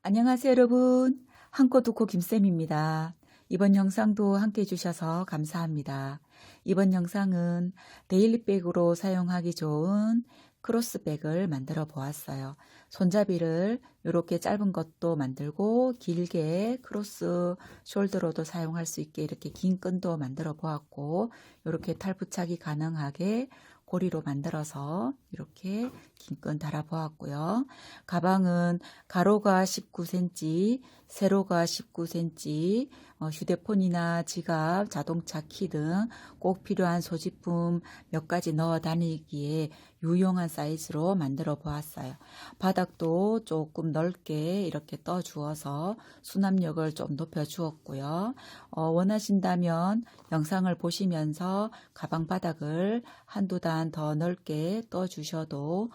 안녕하세요, 여러분. 한코 두코 김쌤입니다. 이번 영상도 함께 해주셔서 감사합니다. 이번 영상은 데일리백으로 사용하기 좋은 크로스백을 만들어 보았어요. 손잡이를 이렇게 짧은 것도 만들고 길게 크로스 숄더로도 사용할 수 있게 이렇게 긴 끈도 만들어 보았고, 이렇게 탈부착이 가능하게 고리로 만들어서 이렇게 긴 끈 달아 보았고요. 가방은 가로가 19cm, 세로가 19cm, 휴대폰이나 지갑, 자동차 키 등 꼭 필요한 소지품 몇 가지 넣어 다니기에 유용한 사이즈로 만들어 보았어요. 바닥도 조금 넓게 이렇게 떠 주어서 수납력을 좀 높여 주었고요. 원하신다면 영상을 보시면서 가방 바닥을 한두 단 더 넓게 떠 주셔도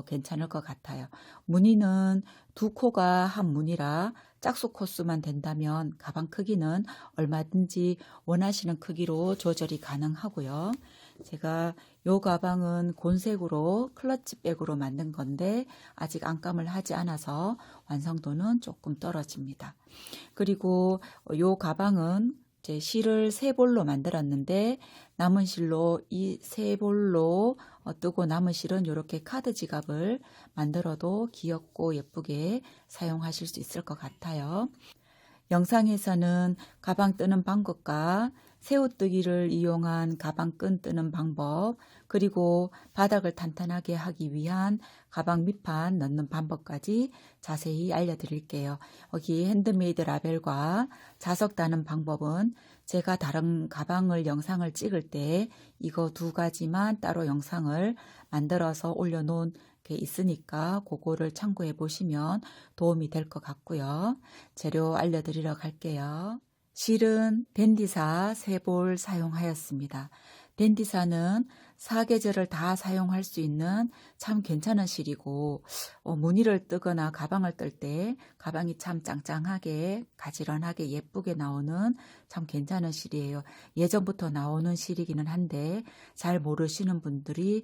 괜찮을 것 같아요. 무늬는 두 코가 한 무늬라 짝수 코수만 된다면 가방 크기는 얼마든지 원하시는 크기로 조절이 가능하고요. 제가 이 가방은 곤색으로 클러치백으로 만든 건데 아직 안감을 하지 않아서 완성도는 조금 떨어집니다. 그리고 이 가방은 제 실을 세 볼로 만들었는데 남은 실로 이 세 볼로 뜨고 남은 실은 이렇게 카드 지갑을 만들어도 귀엽고 예쁘게 사용하실 수 있을 것 같아요. 영상에서는 가방 뜨는 방법과 새우뜨기를 이용한 가방끈 뜨는 방법, 그리고 바닥을 탄탄하게 하기 위한 가방 밑판 넣는 방법까지 자세히 알려드릴게요. 여기 핸드메이드 라벨과 자석 다는 방법은 제가 다른 가방을 영상을 찍을 때 이거 두 가지만 따로 영상을 만들어서 올려놓은 게 있으니까 그거를 참고해 보시면 도움이 될 것 같고요. 재료 알려드리러 갈게요. 실은 댄디사 3볼 사용하였습니다. 댄디사는 사계절을 다 사용할 수 있는 참 괜찮은 실이고, 무늬를 뜨거나 가방을 뜰 때 가방이 참 짱짱하게 가지런하게 예쁘게 나오는 참 괜찮은 실이에요. 예전부터 나오는 실이기는 한데 잘 모르시는 분들이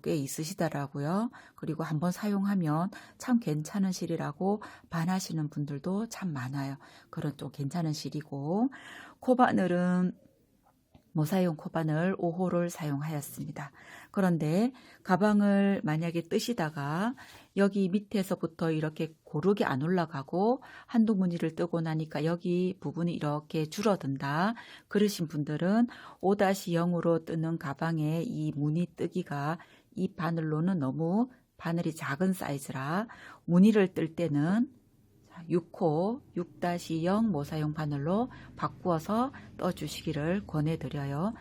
꽤 있으시더라고요. 그리고 한번 사용하면 참 괜찮은 실이라고 반하시는 분들도 참 많아요. 그런 좀 괜찮은 실이고, 코바늘은 모사용 코바늘 5호를 사용하였습니다. 그런데 가방을 만약에 뜨시다가 여기 밑에서부터 이렇게 고르게 안 올라가고 한두 무늬를 뜨고 나니까 여기 부분이 이렇게 줄어든다 그러신 분들은 5-0으로 뜨는 가방에 이 무늬 뜨기가 이 바늘로는 너무 바늘이 작은 사이즈라 무늬를 뜰 때는 6호 6-0 모사용 바늘로 바꾸어서 떠주시기를 권해드려요.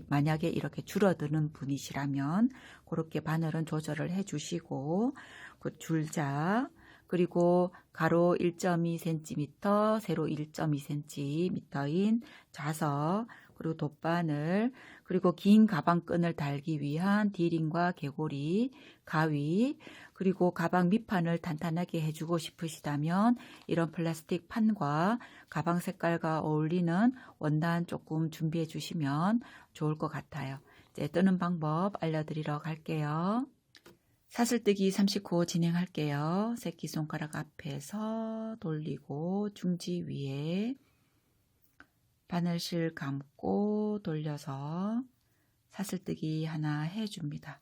만약에 이렇게 줄어드는 분이시라면 그렇게 바늘은 조절을 해주시고, 그 줄자, 그리고 가로 1.2cm, 세로 1.2cm인 자석, 그리고 돗바늘, 그리고 긴 가방끈을 달기 위한 디링과 개고리, 가위, 그리고 가방 밑판을 탄탄하게 해주고 싶으시다면 이런 플라스틱 판과 가방 색깔과 어울리는 원단 조금 준비해 주시면 좋을 것 같아요. 이제 뜨는 방법 알려드리러 갈게요. 사슬뜨기 30호 진행할게요. 새끼손가락 앞에서 돌리고 중지 위에 바늘실 감고 돌려서 사슬뜨기 하나 해줍니다.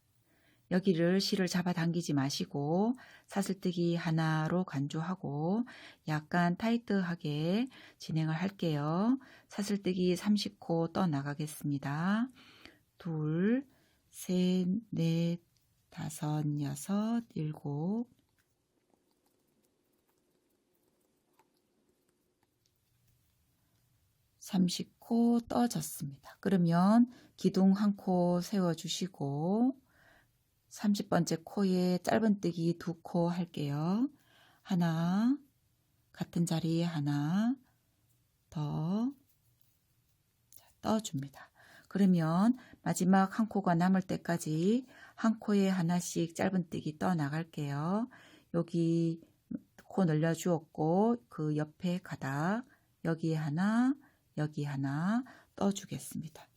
여기를 실을 잡아당기지 마시고 사슬뜨기 하나로 간주하고 약간 타이트하게 진행을 할게요. 사슬뜨기 30코 떠 나가겠습니다. 둘, 셋, 넷, 다섯, 여섯, 일곱, 30코 떠졌습니다. 그러면 기둥 한 코 세워주시고 30번째 코에 짧은뜨기 2코 할게요. 하나, 같은 자리에 하나 더 떠줍니다. 그러면 마지막 한 코가 남을 때까지 한 코에 하나씩 짧은뜨기 떠 나갈게요. 여기 코 늘려주었고 그 옆에 가닥 여기에 하나, 여기 하나 떠주겠습니다.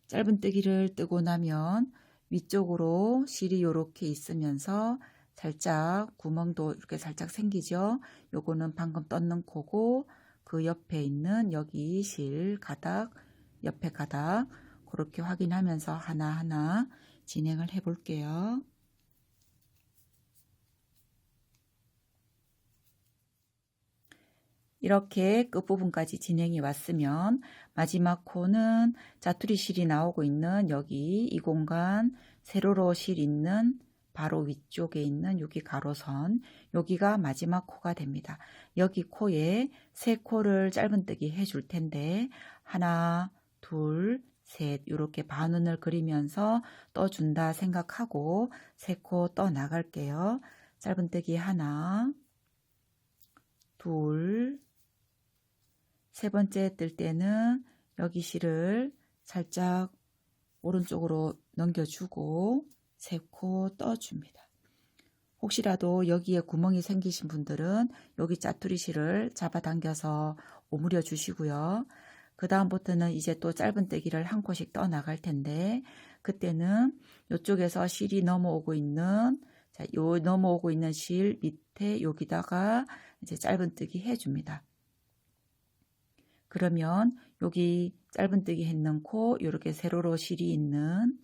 짧은뜨기를 뜨고 나면 위쪽으로 실이 이렇게 있으면서 살짝 구멍도 이렇게 살짝 생기죠. 요거는 방금 떴는 코고 그 옆에 있는 여기 실 가닥, 옆에 가닥 그렇게 확인하면서 하나하나 진행을 해 볼게요. 이렇게 끝부분까지 진행이 왔으면 마지막 코는 자투리 실이 나오고 있는 여기 이 공간 세로로 실 있는 바로 위쪽에 있는 여기 가로선 여기가 마지막 코가 됩니다. 여기 코에 세 코를 짧은뜨기 해줄 텐데 하나 둘 셋 이렇게 반운을 그리면서 떠준다 생각하고 세 코 떠 나갈게요. 짧은뜨기 하나 둘 세 번째 뜰 때는 여기 실을 살짝 오른쪽으로 넘겨주고 세 코 떠줍니다. 혹시라도 여기에 구멍이 생기신 분들은 여기 짜투리 실을 잡아당겨서 오므려 주시고요. 그 다음부터는 이제 또 짧은뜨기를 한 코씩 떠 나갈 텐데 그때는 이쪽에서 실이 넘어오고 있는 요 넘어오고 있는 실 밑에 여기다가 이제 짧은뜨기 해줍니다. 그러면 여기 짧은뜨기 했는 코 이렇게 세로로 실이 있는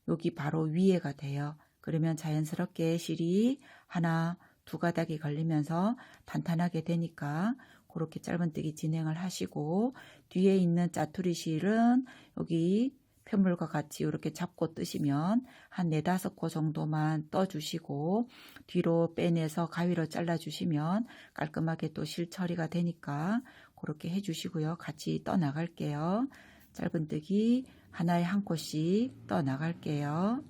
여기 바로 위에가 돼요. 그러면 자연스럽게 실이 하나 두 가닥이 걸리면서 탄탄하게 되니까 그렇게 짧은뜨기 진행을 하시고 뒤에 있는 짜투리 실은 여기 편물과 같이 이렇게 잡고 뜨시면 한 4-5코 정도만 떠주시고 뒤로 빼내서 가위로 잘라주시면 깔끔하게 또 실 처리가 되니까 그렇게 해주시고요. 같이 떠나갈게요. 짧은뜨기 하나에 한 코씩 떠나갈게요.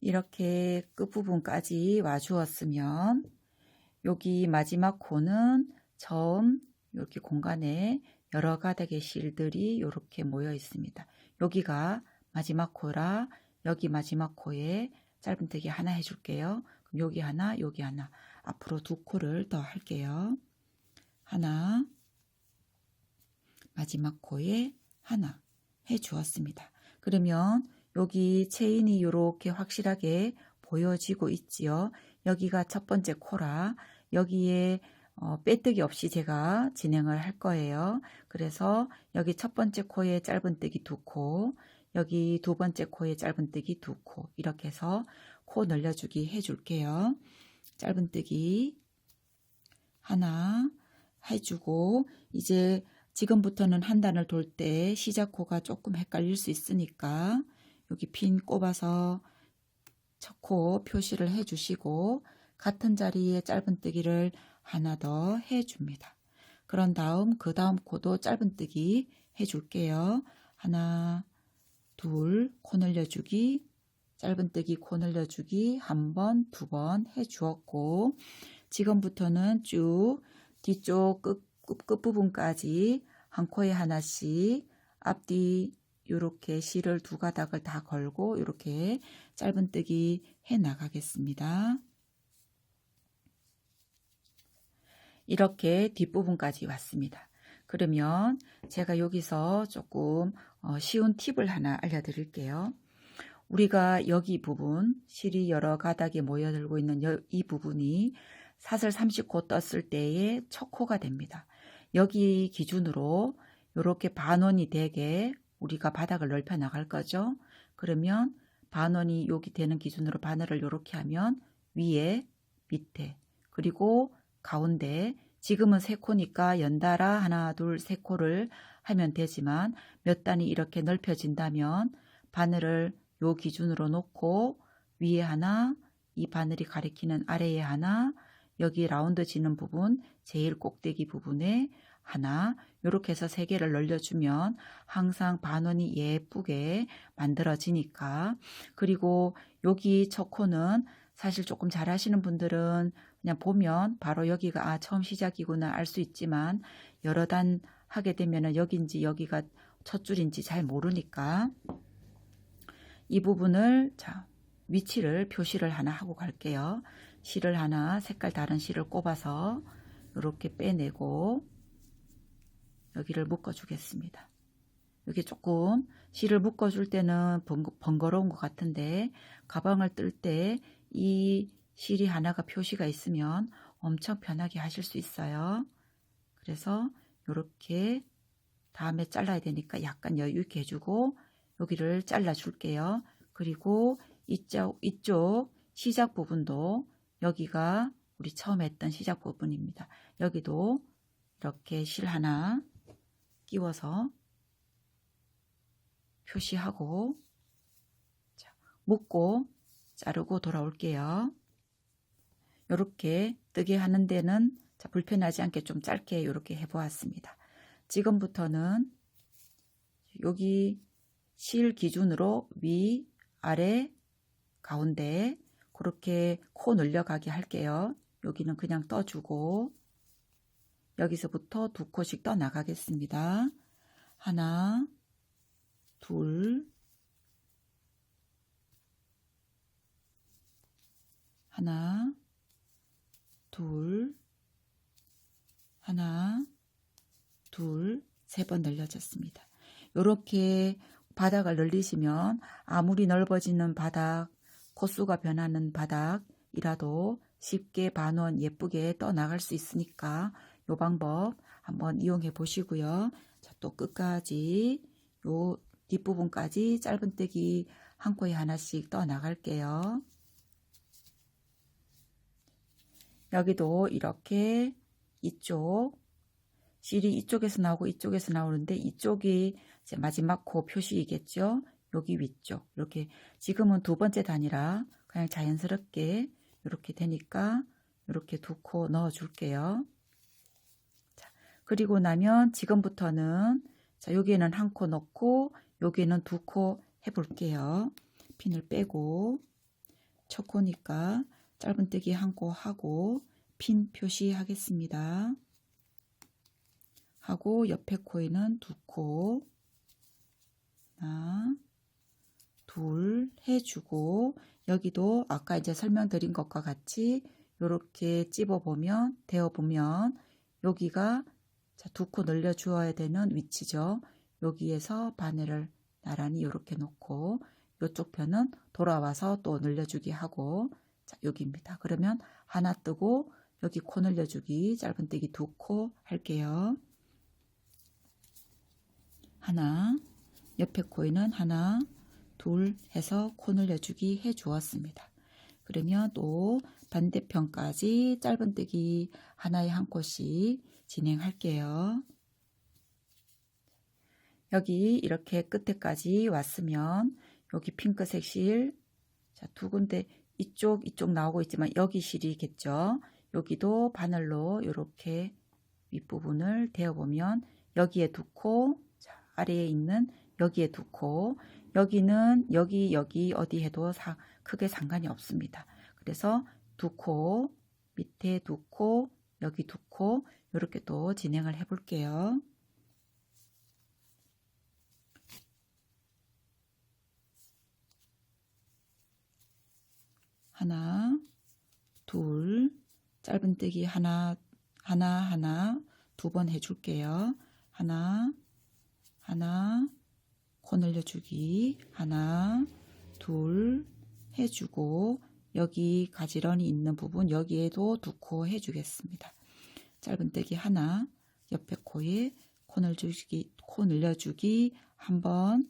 이렇게 끝부분까지 와주었으면 여기 마지막 코는 처음 여기 공간에 여러 가닥의 실들이 이렇게 모여 있습니다. 여기가 마지막 코라 여기 마지막 코에 짧은뜨기 하나 해줄게요. 그럼 여기 하나 여기 하나 앞으로 두 코를 더 할게요. 하나 마지막 코에 하나 해 주었습니다. 그러면 여기 체인이 이렇게 확실하게 보여지고 있지요. 여기가 첫 번째 코라 여기에 빼뜨기 없이 제가 진행을 할 거예요. 그래서 여기 첫 번째 코에 짧은뜨기 2코 여기 두 번째 코에 짧은뜨기 2코 이렇게 해서 코 늘려주기 해줄게요. 짧은뜨기 하나 해주고 이제 지금부터는 한 단을 돌 때 시작 코가 조금 헷갈릴 수 있으니까 여기 핀 꼽아서 첫 코 표시를 해주시고 같은 자리에 짧은뜨기를 하나 더 해줍니다. 그런 다음 그 다음 코도 짧은뜨기 해줄게요. 하나 둘 코 늘려주기 짧은뜨기 코 늘려주기 한 번, 두 번 해주었고 지금부터는 쭉 뒤쪽 끝부분까지 한 코에 하나씩 앞뒤 이렇게 실을 두 가닥을 다 걸고 이렇게 짧은뜨기 해 나가겠습니다. 이렇게 뒷부분까지 왔습니다. 그러면 제가 여기서 조금 쉬운 팁을 하나 알려드릴게요. 우리가 여기 부분 실이 여러 가닥에 모여들고 있는 이 부분이 사슬 30코 떴을 때의 첫 코가 됩니다. 여기 기준으로 이렇게 반원이 되게 우리가 바닥을 넓혀 나갈 거죠. 그러면 반원이 여기 되는 기준으로 바늘을 이렇게 하면 위에 밑에 그리고 가운데 지금은 3코니까 연달아 하나 둘 3코를 하면 되지만 몇 단이 이렇게 넓혀진다면 바늘을 요 기준으로 놓고 위에 하나 이 바늘이 가리키는 아래에 하나 여기 라운드 지는 부분 제일 꼭대기 부분에 하나 이렇게 해서 3개를 늘려주면 항상 반원이 예쁘게 만들어지니까 그리고 여기 첫 코는 사실 조금 잘 하시는 분들은 그냥 보면 바로 여기가 처음 시작이구나 알 수 있지만 여러 단 하게 되면 여기인지 여기가 첫 줄인지 잘 모르니까 이 부분을 위치를 표시를 하나 하고 갈게요. 실을 하나 색깔 다른 실을 꼽아서 이렇게 빼내고 여기를 묶어 주겠습니다. 여기 조금 실을 묶어 줄 때는 번거로운 것 같은데 가방을 뜰 때 이 실이 하나가 표시가 있으면 엄청 편하게 하실 수 있어요. 그래서 이렇게 다음에 잘라야 되니까 약간 여유 있게 해주고 여기를 잘라 줄게요. 그리고 이쪽 시작 부분도 여기가 우리 처음 했던 시작 부분입니다. 여기도 이렇게 실 하나 끼워서 표시하고 묶고 자르고 돌아올게요. 이렇게 뜨게 하는 데는 불편하지 않게 좀 짧게 이렇게 해보았습니다. 지금부터는 여기 실 기준으로 위, 아래, 가운데 그렇게 코 늘려가게 할게요. 여기는 그냥 떠주고 여기서부터 2코씩 떠 나가겠습니다. 하나, 둘, 하나, 둘, 하나, 둘, 3번 늘려졌습니다. 이렇게 바닥을 늘리시면 아무리 넓어지는 바닥, 코수가 변하는 바닥이라도 쉽게 반원 예쁘게 떠나갈 수 있으니까 이 방법 한번 이용해 보시고요. 자, 또 끝까지 요 뒷부분까지 짧은뜨기 한 코에 하나씩 떠나갈게요. 여기도 이렇게 이쪽 실이 이쪽에서 나오고 이쪽에서 나오는데 이쪽이 이제 마지막 코 표시이겠죠. 여기 위쪽 이렇게 지금은 2번째 단이라 그냥 자연스럽게 이렇게 되니까 이렇게 2코 넣어 줄게요. 자, 그리고 나면 지금부터는 자, 여기에는 1코 넣고 여기에는 2코 해 볼게요. 핀을 빼고 첫 코니까 짧은뜨기 1코 하고 핀 표시하겠습니다. 하고 옆에 코에는 2코 하나 둘 해주고 여기도 아까 이제 설명드린 것과 같이 이렇게 찝어보면 대어보면 여기가 2코 늘려 주어야 되는 위치죠. 여기에서 바늘을 나란히 이렇게 놓고 이쪽 편은 돌아와서 또 늘려주기 하고 자, 여기입니다. 그러면 하나 뜨고 여기 코 늘려주기 짧은뜨기 2코 할게요. 하나, 옆에 코에는 하나, 둘 해서 코 늘려주기 해 주었습니다. 그러면 또 반대편까지 짧은뜨기 하나에 1코씩 진행할게요. 여기 이렇게 끝에까지 왔으면 여기 핑크색 실, 자, 2군데 이쪽 나오고 있지만 여기 실이겠죠. 여기도 바늘로 이렇게 윗부분을 대어보면 여기에 2코, 아래에 있는 여기에 2코, 여기는 여기 어디 해도 크게 상관이 없습니다. 그래서 2코, 밑에 2코, 여기 2코 이렇게 또 진행을 해 볼게요. 하나, 둘, 짧은뜨기 하나, 2번 해줄게요. 하나, 코 늘려주기 하나, 둘 해주고 여기 가지런히 있는 부분 여기에도 2코 해주겠습니다. 짧은뜨기 하나, 옆에 코에 코 늘려주기 한 번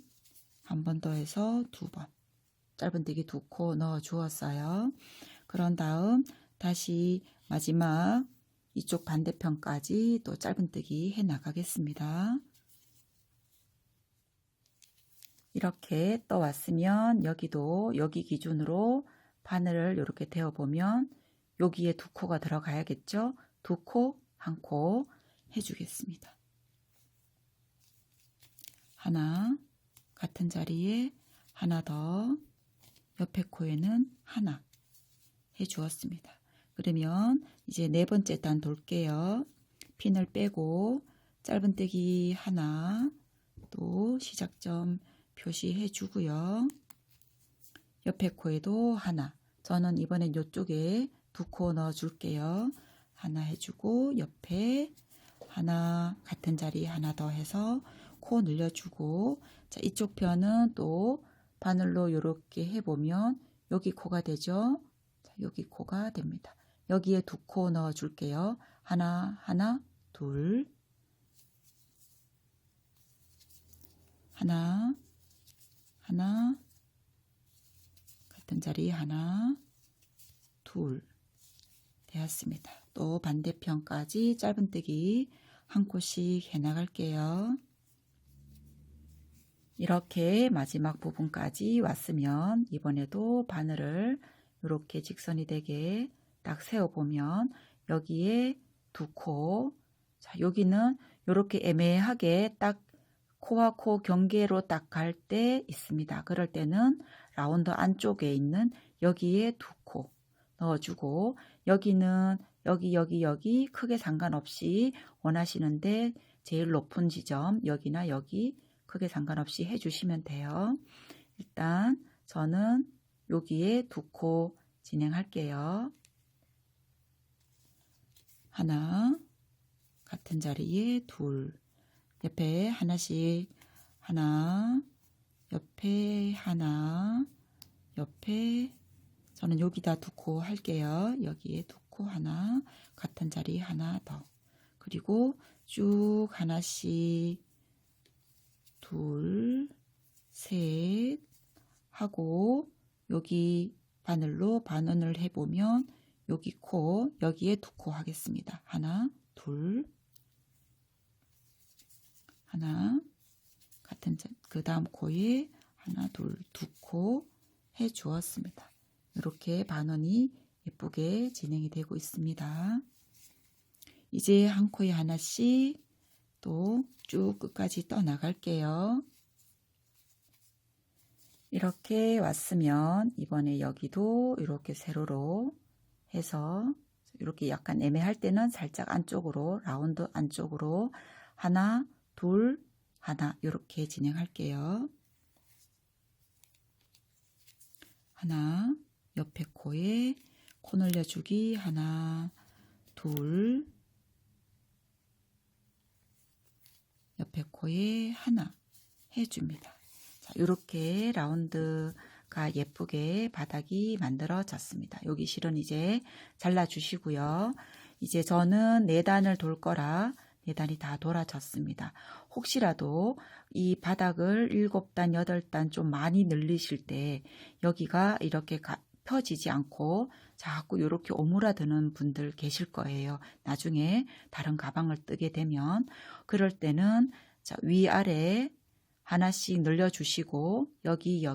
더 해서 2번 짧은뜨기 2코 넣어 주었어요. 그런 다음 다시 마지막 이쪽 반대편까지 또 짧은뜨기 해 나가겠습니다. 이렇게 떠왔으면 여기도 여기 기준으로 바늘을 이렇게 대어보면 여기에 2코가 들어가야겠죠. 2코, 1코 해주겠습니다. 하나, 같은 자리에 하나 더, 옆에 코에는 하나 해주었습니다. 그러면 이제 4번째 단 돌게요. 핀을 빼고 짧은뜨기 하나, 또 시작점 표시해 주고요. 옆에 코에도 하나. 저는 이번엔 이쪽에 두 코 넣어 줄게요. 하나 해주고 옆에 하나 같은 자리 하나 더 해서 코 늘려주고, 자, 이쪽 편은 또 바늘로 이렇게 해보면 여기 코가 되죠. 자, 여기 코가 됩니다. 여기에 두 코 넣어 줄게요. 하나, 하나, 둘, 하나, 하나, 같은 자리 하나, 둘, 되었습니다. 또 반대편까지 짧은뜨기 한 코씩 해 나갈게요. 이렇게 마지막 부분까지 왔으면 이번에도 바늘을 이렇게 직선이 되게 딱 세워보면 여기에 두 코, 자, 여기는 이렇게 애매하게 딱 코와 코 경계로 딱 갈 때 있습니다. 그럴 때는 라운드 안쪽에 있는 여기에 두 코 넣어주고, 여기는 여기 크게 상관없이 원하시는데 제일 높은 지점 여기나 여기 크게 상관없이 해주시면 돼요. 일단 저는 여기에 두 코 진행할게요. 하나, 같은 자리에 둘, 옆에 하나씩, 하나, 옆에 하나, 옆에, 저는 여기다 두 코 할게요. 여기에 두 코 하나, 같은 자리 하나 더. 그리고 쭉 하나씩, 둘, 셋 하고, 여기 바늘로 반원을 해보면 여기 코, 여기에 두 코 하겠습니다. 하나, 둘, 하나, 같은 그 다음 코에 하나, 둘, 두 코 해 주었습니다. 이렇게 반원이 예쁘게 진행이 되고 있습니다. 이제 한 코에 하나씩 또 쭉 끝까지 떠 나갈게요. 이렇게 왔으면 이번에 여기도 이렇게 세로로 해서 이렇게 약간 애매할 때는 살짝 안쪽으로, 라운드 안쪽으로 하나, 둘, 하나 이렇게 진행할게요. 하나, 옆에 코에 코 늘려주기 하나, 둘, 옆에 코에 하나 해줍니다. 자, 이렇게 라운드가 예쁘게 바닥이 만들어졌습니다. 여기 실은 이제 잘라주시고요. 이제 저는 4단을 돌 거라 4단이 다 돌아졌습니다. 혹시라도 이 바닥을 7단, 8단 좀 많이 늘리실 때 여기가 이렇게 펴지지 않고 자꾸 이렇게 오므라드는 분들 계실 거예요. 나중에 다른 가방을 뜨게 되면. 그럴 때는 자, 위아래 하나씩 늘려주시고 여기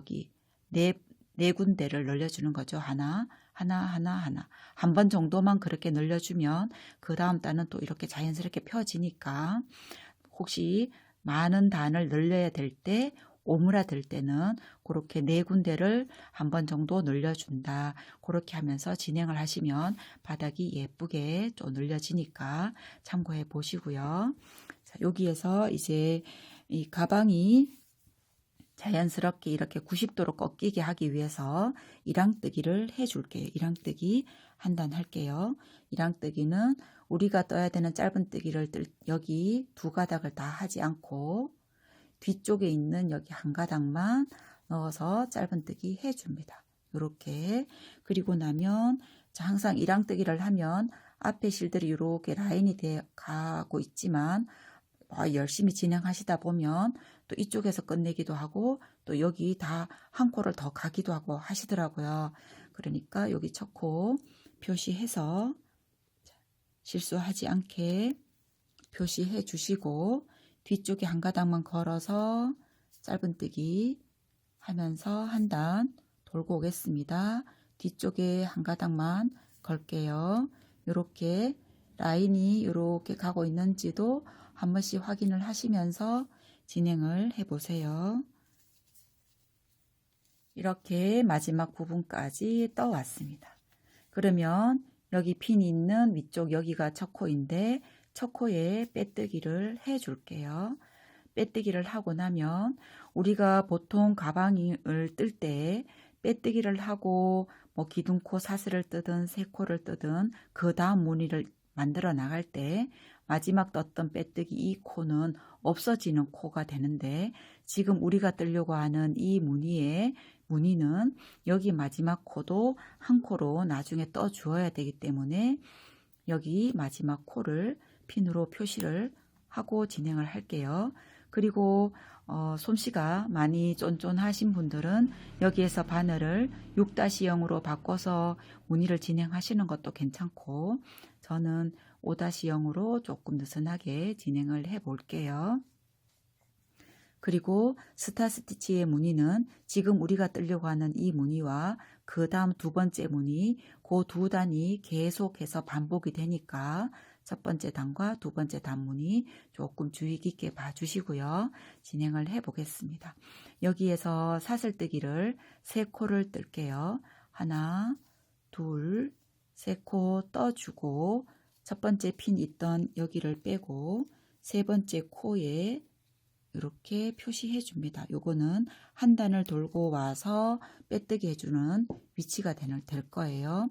네 군데를 늘려주는 거죠. 하나. 한 번 정도만 그렇게 늘려주면 그 다음 단은 또 이렇게 자연스럽게 펴지니까, 혹시 많은 단을 늘려야 될 때, 오므라들 때는 그렇게 4군데를 한 번 정도 늘려준다. 그렇게 하면서 진행을 하시면 바닥이 예쁘게 좀 늘려지니까 참고해 보시고요. 자, 여기에서 이제 이 가방이 자연스럽게 이렇게 90도로 꺾이게 하기 위해서 이랑뜨기를 해줄게요. 이랑뜨기 한 단 할게요. 이랑뜨기는 우리가 떠야 되는 짧은뜨기를 여기 두 가닥을 다 하지 않고 뒤쪽에 있는 여기 한 가닥만 넣어서 짧은뜨기 해줍니다. 이렇게. 그리고 나면 항상 이랑뜨기를 하면 앞에 실들이 이렇게 라인이 돼 가고 있지만 열심히 진행하시다 보면 또 이쪽에서 끝내기도 하고 또 여기 다 한 코를 더 가기도 하고 하시더라고요. 그러니까 여기 첫 코 표시해서 실수하지 않게 표시해 주시고 뒤쪽에 한 가닥만 걸어서 짧은뜨기 하면서 한 단 돌고 오겠습니다. 뒤쪽에 한 가닥만 걸게요. 이렇게 라인이 이렇게 가고 있는지도 한 번씩 확인을 하시면서 진행을 해보세요. 이렇게 마지막 부분까지 떠왔습니다. 그러면 여기 핀이 있는 위쪽 여기가 첫 코인데 첫 코에 빼뜨기를 해줄게요. 빼뜨기를 하고 나면 우리가 보통 가방을 뜰 때 빼뜨기를 하고 뭐 기둥코 사슬을 뜨든 새 코를 뜨든 그 다음 무늬를 만들어 나갈 때 마지막 떴던 빼뜨기 이 코는 없어지는 코가 되는데, 지금 우리가 뜨려고 하는 이 무늬는 여기 마지막 코도 한 코로 나중에 떠 주어야 되기 때문에 여기 마지막 코를 핀으로 표시를 하고 진행을 할게요. 그리고 솜씨가 많이 쫀쫀하신 분들은 여기에서 바늘을 6-0으로 바꿔서 무늬를 진행하시는 것도 괜찮고, 저는 5-0으로 조금 느슨하게 진행을 해 볼게요. 그리고 스타 스티치의 무늬는 지금 우리가 뜨려고 하는 이 무늬와 그 다음 두 번째 무늬, 그 두 단이 계속해서 반복이 되니까 첫 번째 단과 두 번째 단 무늬 조금 주의 깊게 봐주시고요. 진행을 해 보겠습니다. 여기에서 사슬뜨기를 세 코를 뜰게요. 하나, 둘, 세 코 떠주고 첫 번째 핀 있던 여기를 빼고 세 번째 코에 이렇게 표시해 줍니다. 요거는 한 단을 돌고 와서 빼뜨기 해주는 위치가 될 거예요.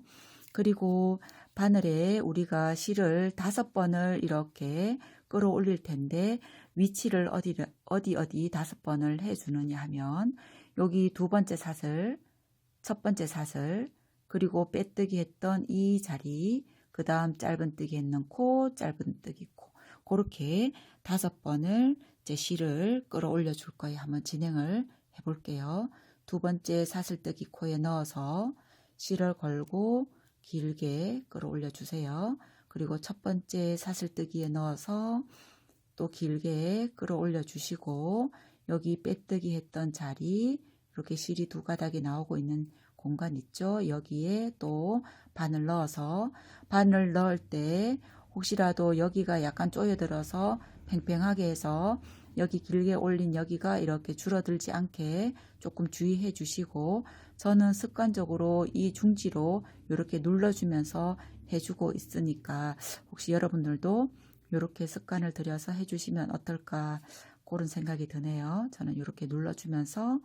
그리고 바늘에 우리가 실을 5번을 이렇게 끌어올릴 텐데, 위치를 어디 5번을 해주느냐 하면 여기 두 번째 사슬, 첫 번째 사슬, 그리고 빼뜨기 했던 이 자리, 그 다음 짧은뜨기 했는 코, 짧은뜨기 코, 그렇게 5번을 이제 실을 끌어올려 줄 거예요. 한번 진행을 해 볼게요. 두 번째 사슬뜨기 코에 넣어서 실을 걸고 길게 끌어올려 주세요. 그리고 첫 번째 사슬뜨기에 넣어서 또 길게 끌어올려 주시고, 여기 빼뜨기 했던 자리, 이렇게 실이 두 가닥이 나오고 있는 공간 있죠. 여기에 또 바늘 넣어서, 바늘 넣을 때 혹시라도 여기가 약간 쪼여들어서 팽팽하게 해서 여기 길게 올린 여기가 이렇게 줄어들지 않게 조금 주의해 주시고, 저는 습관적으로 이 중지로 이렇게 눌러주면서 해주고 있으니까 혹시 여러분들도 이렇게 습관을 들여서 해주시면 어떨까, 그런 생각이 드네요. 저는 이렇게 눌러주면서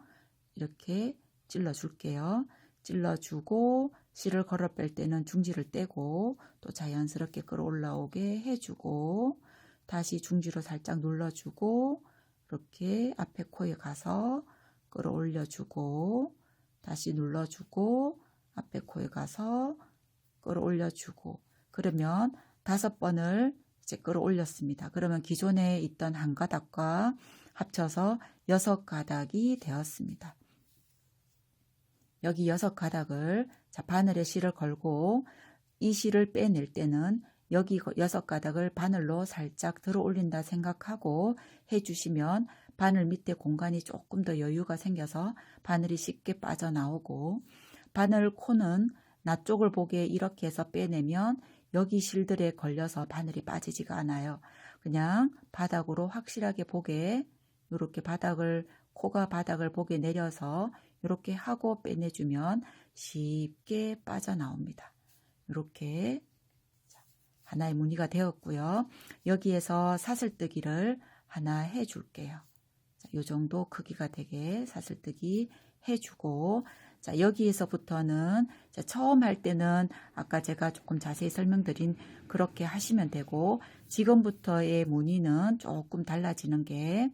이렇게 찔러 줄게요. 찔러주고 실을 걸어 뺄 때는 중지를 떼고 또 자연스럽게 끌어올라오게 해주고, 다시 중지로 살짝 눌러주고 이렇게 앞에 코에 가서 끌어올려주고, 다시 눌러주고 앞에 코에 가서 끌어올려주고, 그러면 5번을 이제 끌어올렸습니다. 그러면 기존에 있던 한 가닥과 합쳐서 6가닥이 되었습니다. 여기 6가닥을 바늘에 실을 걸고 이 실을 빼낼 때는 여기 6가닥을 바늘로 살짝 들어 올린다 생각하고 해주시면 바늘 밑에 공간이 조금 더 여유가 생겨서 바늘이 쉽게 빠져나오고, 바늘 코는 나 쪽을 보게 이렇게 해서 빼내면 여기 실들에 걸려서 바늘이 빠지지가 않아요. 그냥 바닥으로 확실하게 보게, 이렇게 코가 바닥을 보게 내려서 이렇게 하고 빼내주면 쉽게 빠져나옵니다. 이렇게 하나의 무늬가 되었고요. 여기에서 사슬뜨기를 하나 해줄게요. 이 정도 크기가 되게 사슬뜨기 해주고, 자, 여기에서부터는 처음 할 때는 아까 제가 조금 자세히 설명드린 그렇게 하시면 되고, 지금부터의 무늬는 조금 달라지는 게,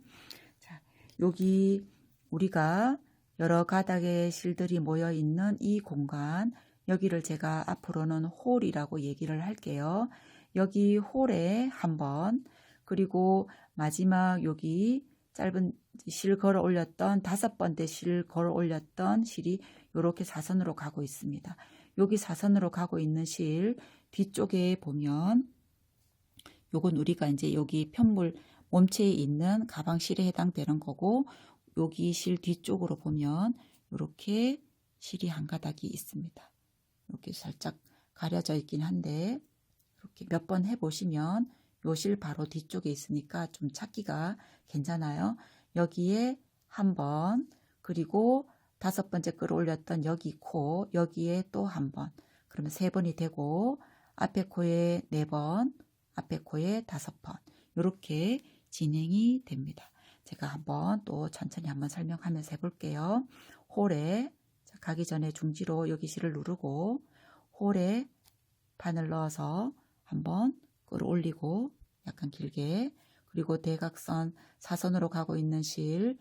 자, 여기 우리가 여러 가닥의 실들이 모여 있는 이 공간, 여기를 제가 앞으로는 홀이라고 얘기를 할게요. 여기 홀에 한 번, 그리고 마지막 여기 짧은 실 걸어 올렸던 5번째 실 걸어 올렸던 실이 이렇게 사선으로 가고 있습니다. 여기 사선으로 가고 있는 실 뒤쪽에 보면 요건 우리가 이제 여기 편물 몸체에 있는 가방 실에 해당되는 거고, 여기 실 뒤쪽으로 보면 이렇게 실이 한 가닥이 있습니다. 이렇게 살짝 가려져 있긴 한데 이렇게 몇 번 해보시면 요 실 바로 뒤쪽에 있으니까 좀 찾기가 괜찮아요. 여기에 한 번, 그리고 5번째 끌어올렸던 여기 코, 여기에 또 한 번, 그러면 3번이 되고, 앞에 코에 4번, 앞에 코에 5번, 이렇게 진행이 됩니다. 제가 한번 또 천천히 한번 설명하면서 해볼게요. 홀에 가기 전에 중지로 여기 실을 누르고 홀에 바늘 넣어서 한번 끌어올리고 약간 길게, 그리고 대각선 사선으로 가고 있는 실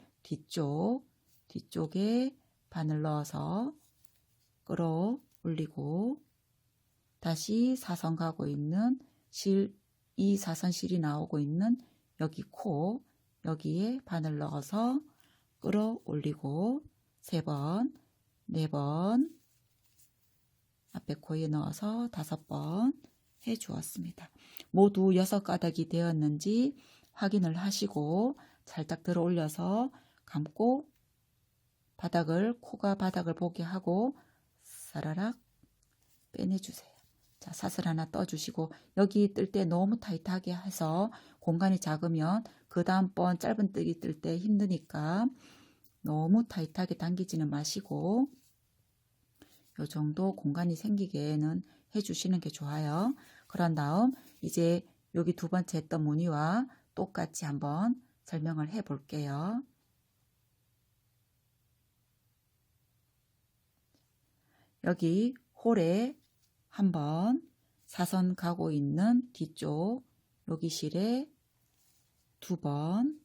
뒤쪽에 바늘 넣어서 끌어올리고 다시 사선 가고 있는 실, 이 사선 실이 나오고 있는 여기 코, 여기에 바늘 넣어서 끌어올리고 3번, 4번, 앞에 코에 넣어서 5번 해 주었습니다. 모두 6가닥이 되었는지 확인을 하시고 살짝 들어 올려서 감고 코가 바닥을 보게 하고 사라락 빼내주세요. 자, 사슬 하나 떠주시고, 여기 뜰 때 너무 타이트하게 해서 공간이 작으면 그 다음번 짧은뜨기 뜰 때 힘드니까 너무 타이트하게 당기지는 마시고 요 정도 공간이 생기게는 해주시는 게 좋아요. 그런 다음 이제 여기 2번째 했던 무늬와 똑같이 한번 설명을 해 볼게요. 여기 홀에 한번 사선 가고 있는 뒤쪽 여기 실에 2번,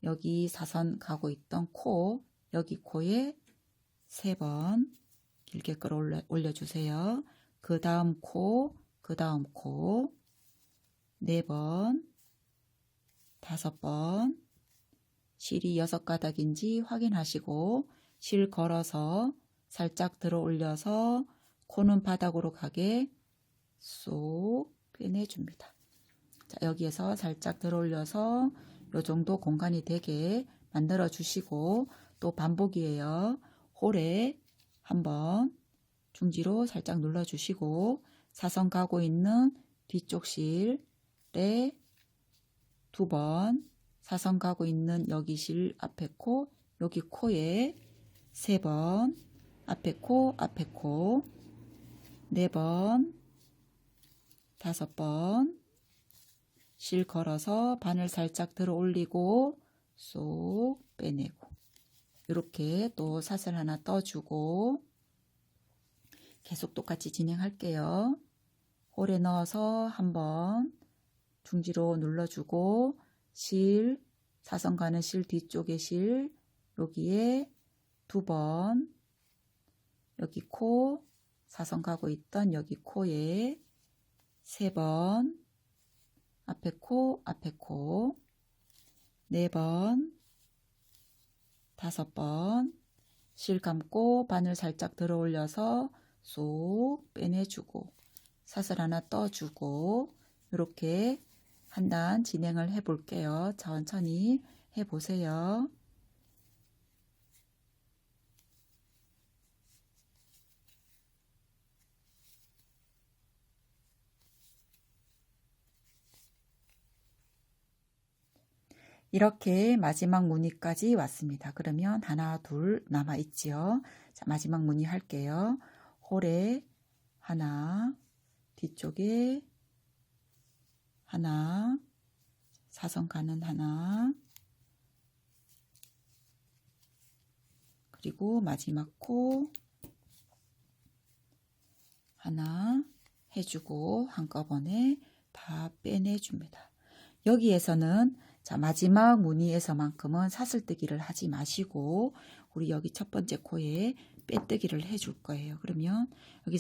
여기 사선 가고 있던 코, 여기 코에 3번 길게 끌어올려 주세요. 그 다음 코, 그 다음 코 4번, 5번, 실이 6가닥인지 확인하시고 실 걸어서 살짝 들어 올려서 코는 바닥으로 가게 쏙 빼내줍니다. 자, 여기에서 살짝 들어 올려서 요 정도 공간이 되게 만들어 주시고 또 반복이에요. 홀에 한번 중지로 살짝 눌러 주시고 사선 가고 있는 뒤쪽 실에 2번, 사선 가고 있는 여기 실 앞에 코, 여기 코에 3번, 앞에 코, 4번, 5번 실 걸어서 바늘 살짝 들어 올리고 쏙 빼내고 이렇게 또 사슬 하나 떠주고 계속 똑같이 진행할게요. 홀에 넣어서 한번 중지로 눌러주고 실, 사선 가는 실 뒤쪽에 실 여기에 2번, 여기 코, 사선 가고 있던 여기 코에 3번, 앞에 코, 4번, 5번 실 감고 바늘 살짝 들어 올려서 쏙 빼내주고 사슬 하나 떠주고 이렇게 한 단 진행을 해 볼게요. 천천히 해 보세요. 이렇게 마지막 무늬까지 왔습니다. 그러면 하나, 둘 남아 있지요. 자, 마지막 무늬 할게요. 홀에 하나, 뒤쪽에 하나, 사선 가는 하나, 그리고 마지막 코 하나 해주고 한꺼번에 다 빼내줍니다. 여기에서는 자, 마지막 무늬에서만큼은 사슬뜨기를 하지 마시고 우리 여기 첫 번째 코에 빼뜨기를 해줄 거예요. 그러면 여기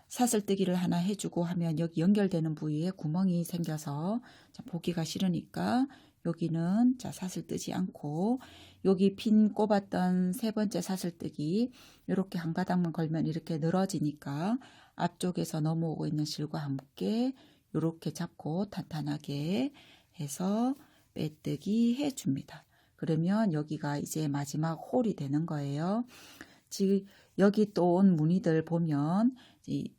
사슬뜨기를 하나 해주고 하면 여기 연결되는 부위에 구멍이 생겨서 자, 보기가 싫으니까 여기는 자, 사슬 뜨지 않고 여기 핀 꼽았던 3번째 사슬뜨기 이렇게 한 가닥만 걸면 이렇게 늘어지니까 앞쪽에서 넘어오고 있는 실과 함께 이렇게 잡고 탄탄하게 해서 빼뜨기 해줍니다. 그러면 여기가 이제 마지막 홀이 되는 거예요. 지금 여기 또 온 무늬들 보면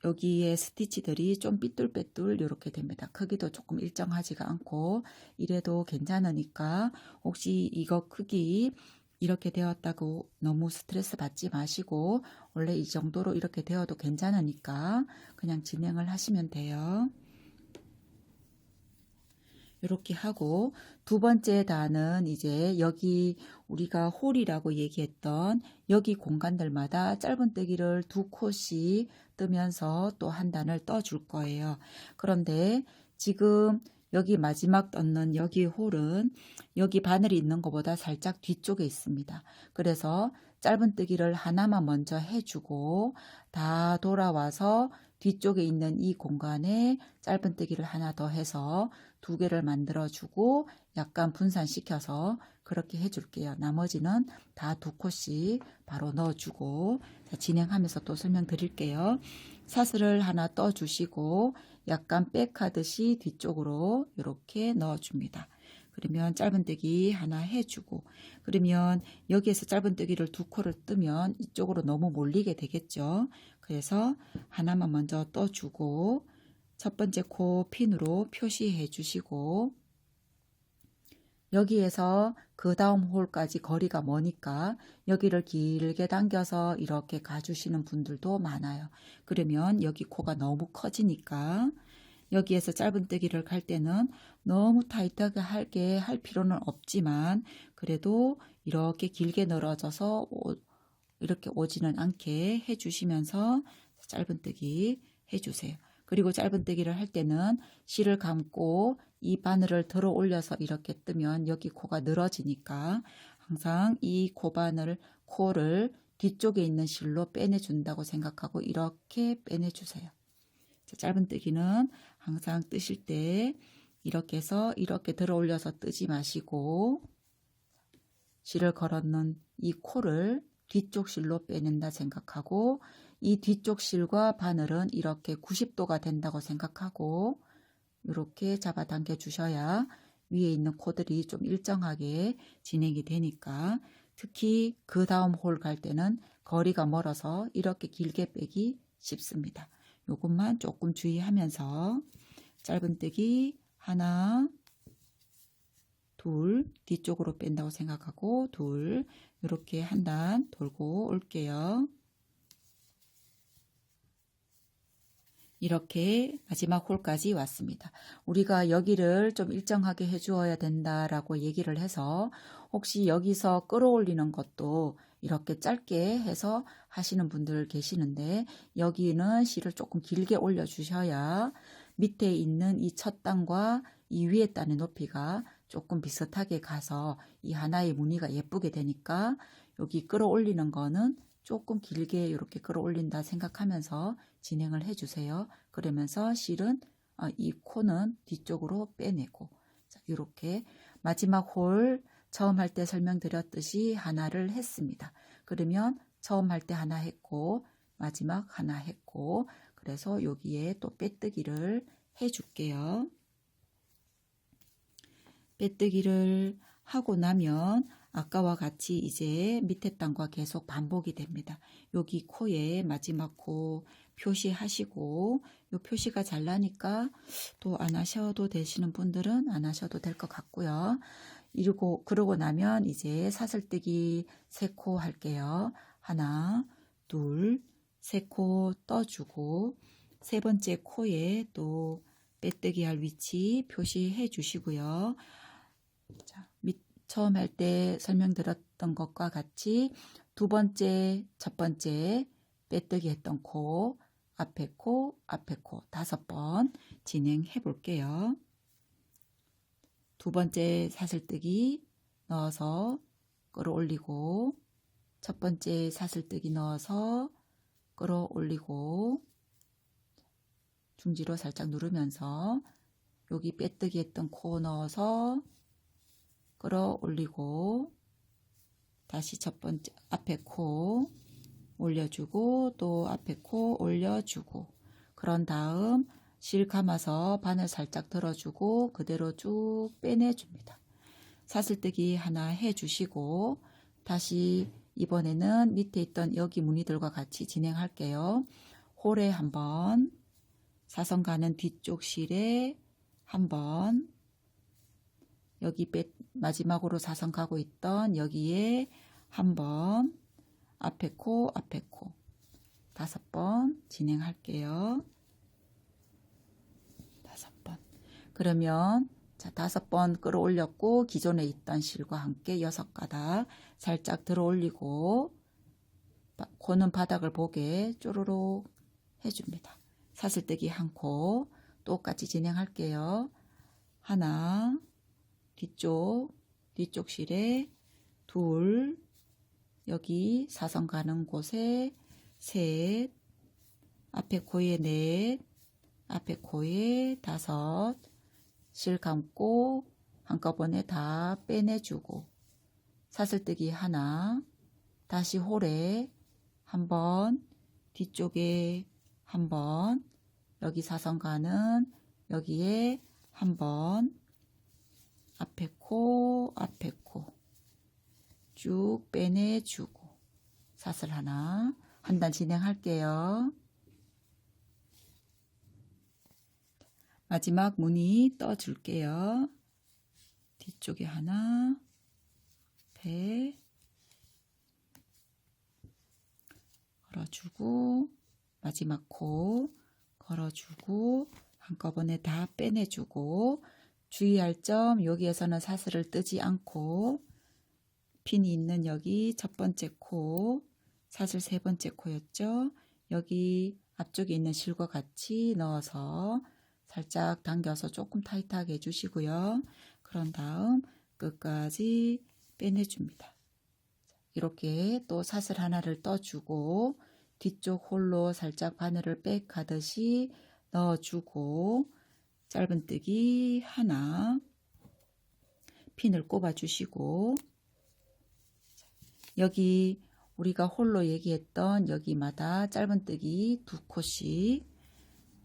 여기에 스티치들이 좀 삐뚤빼뚤 이렇게 됩니다. 크기도 조금 일정하지가 않고 이래도 괜찮으니까 혹시 이거 크기 이렇게 되었다고 너무 스트레스 받지 마시고 원래 이 정도로 이렇게 되어도 괜찮으니까 그냥 진행을 하시면 돼요. 이렇게 하고 두 번째 단은 이제 여기 우리가 홀이라고 얘기했던 여기 공간들마다 짧은뜨기를 2코씩 뜨면서 또 한 단을 떠줄 거예요. 그런데 지금 여기 마지막 떴는 여기 홀은 여기 바늘이 있는 것보다 살짝 뒤쪽에 있습니다. 그래서 짧은뜨기를 하나만 먼저 해주고 다 돌아와서 뒤쪽에 있는 이 공간에 짧은뜨기를 하나 더 해서 2개를 만들어주고 약간 분산시켜서 그렇게 해줄게요. 나머지는 다 2코씩 바로 넣어주고 진행하면서 또 설명드릴게요. 사슬을 하나 떠주시고 약간 백하듯이 뒤쪽으로 이렇게 넣어줍니다. 그러면 짧은뜨기 하나 해주고 그러면 여기에서 짧은뜨기를 2코를 뜨면 이쪽으로 너무 몰리게 되겠죠. 그래서 하나만 먼저 떠주고 첫 번째 코 핀으로 표시해 주시고 여기에서 그 다음 홀까지 거리가 머니까 여기를 길게 당겨서 이렇게 가주시는 분들도 많아요. 그러면 여기 코가 너무 커지니까 여기에서 짧은뜨기를 갈 때는 너무 타이트하게 할 필요는 없지만 그래도 이렇게 길게 늘어져서 이렇게 오지는 않게 해주시면서 짧은뜨기 해주세요. 그리고 짧은뜨기를 할 때는 실을 감고 이 바늘을 들어 올려서 이렇게 뜨면 여기 코가 늘어지니까 항상 이 코를 뒤쪽에 있는 실로 빼내준다고 생각하고 이렇게 빼내주세요. 짧은뜨기는 항상 뜨실 때 이렇게 해서 이렇게 들어 올려서 뜨지 마시고 실을 걸어놓은 이 코를 뒤쪽 실로 빼낸다 생각하고 이 뒤쪽 실과 바늘은 이렇게 90도가 된다고 생각하고 이렇게 잡아당겨 주셔야 위에 있는 코들이 좀 일정하게 진행이 되니까 특히 그 다음 홀 갈 때는 거리가 멀어서 이렇게 길게 빼기 쉽습니다. 요것만 조금 주의하면서 짧은뜨기 하나 둘 뒤쪽으로 뺀다고 생각하고 둘 이렇게 한 단 돌고 올게요. 이렇게 마지막 홀까지 왔습니다. 우리가 여기를 좀 일정하게 해주어야 된다라고 얘기를 해서 혹시 여기서 끌어올리는 것도 이렇게 짧게 해서 하시는 분들 계시는데 여기는 실을 조금 길게 올려주셔야 밑에 있는 이 첫 단과 이 위에 단의 높이가 조금 비슷하게 가서 이 하나의 무늬가 예쁘게 되니까 여기 끌어올리는 거는 조금 길게 이렇게 끌어올린다 생각하면서 진행을 해주세요. 그러면서 실은 이 코는 뒤쪽으로 빼내고 이렇게 마지막 홀 처음 할 때 설명드렸듯이 하나를 했습니다. 그러면 처음 할 때 하나 했고 마지막 하나 했고 그래서 여기에 또 빼뜨기를 해줄게요. 빼뜨기를 하고 나면 아까와 같이 이제 밑에 단과 계속 반복이 됩니다. 여기 코에 마지막 코 표시하시고 요 표시가 잘 나니까 또 안 하셔도 되시는 분들은 안 하셔도 될 것 같고요. 그러고 나면 이제 사슬뜨기 3코 할게요. 하나, 둘, 3코 떠주고 세 번째 코에 또 빼뜨기 할 위치 표시해 주시고요. 자, 처음 할 때 설명드렸던 것과 같이 두 번째, 첫 번째 빼뜨기 했던 코, 앞에 코, 앞에 코 5번 진행해 볼게요. 두 번째 사슬뜨기 넣어서 끌어올리고 첫 번째 사슬뜨기 넣어서 끌어올리고 중지로 살짝 누르면서 여기 빼뜨기 했던 코 넣어서 끌어올리고 다시 첫 번째 앞에 코 올려주고 또 앞에 코 올려주고 그런 다음 실 감아서 바늘 살짝 들어주고 그대로 쭉 빼내줍니다. 사슬뜨기 하나 해주시고 다시 이번에는 밑에 있던 여기 무늬들과 같이 진행할게요. 홀에 한번 사선 가는 뒤쪽 실에 한번 여기 마지막으로 사선 가고 있던 여기에 한번 앞에 코 5번 진행할게요. 5번. 그러면 자, 5번 끌어올렸고 기존에 있던 실과 함께 6가닥 살짝 들어 올리고 코는 바닥을 보게 쪼르륵 해줍니다. 사슬뜨기 1코 똑같이 진행할게요. 하나, 뒤쪽 실에 2, 여기 사선 가는 곳에 3, 앞에 코에 4, 앞에 코에 5, 실 감고 한꺼번에 다 빼내주고 사슬뜨기 하나, 다시 홀에 한번, 뒤쪽에 한번, 여기 사선 가는 여기에 한번, 앞에 코 쭉 빼내주고 사슬 하나, 한 단 진행할게요. 마지막 무늬 떠줄게요. 뒤쪽에 하나, 배 걸어주고 마지막 코 걸어주고 한꺼번에 다 빼내주고 주의할 점, 여기에서는 사슬을 뜨지 않고 핀이 있는 여기 첫 번째 코, 사슬 3번째 코였죠. 여기 앞쪽에 있는 실과 같이 넣어서 살짝 당겨서 조금 타이트하게 해주시고요. 그런 다음 끝까지 빼내줍니다. 이렇게 또 사슬 하나를 떠주고 뒤쪽 홀로 살짝 바늘을 백 하듯이 넣어주고 짧은뜨기 하나, 핀을 꼽아주시고 여기 우리가 홀로 얘기했던 여기마다 짧은뜨기 2코씩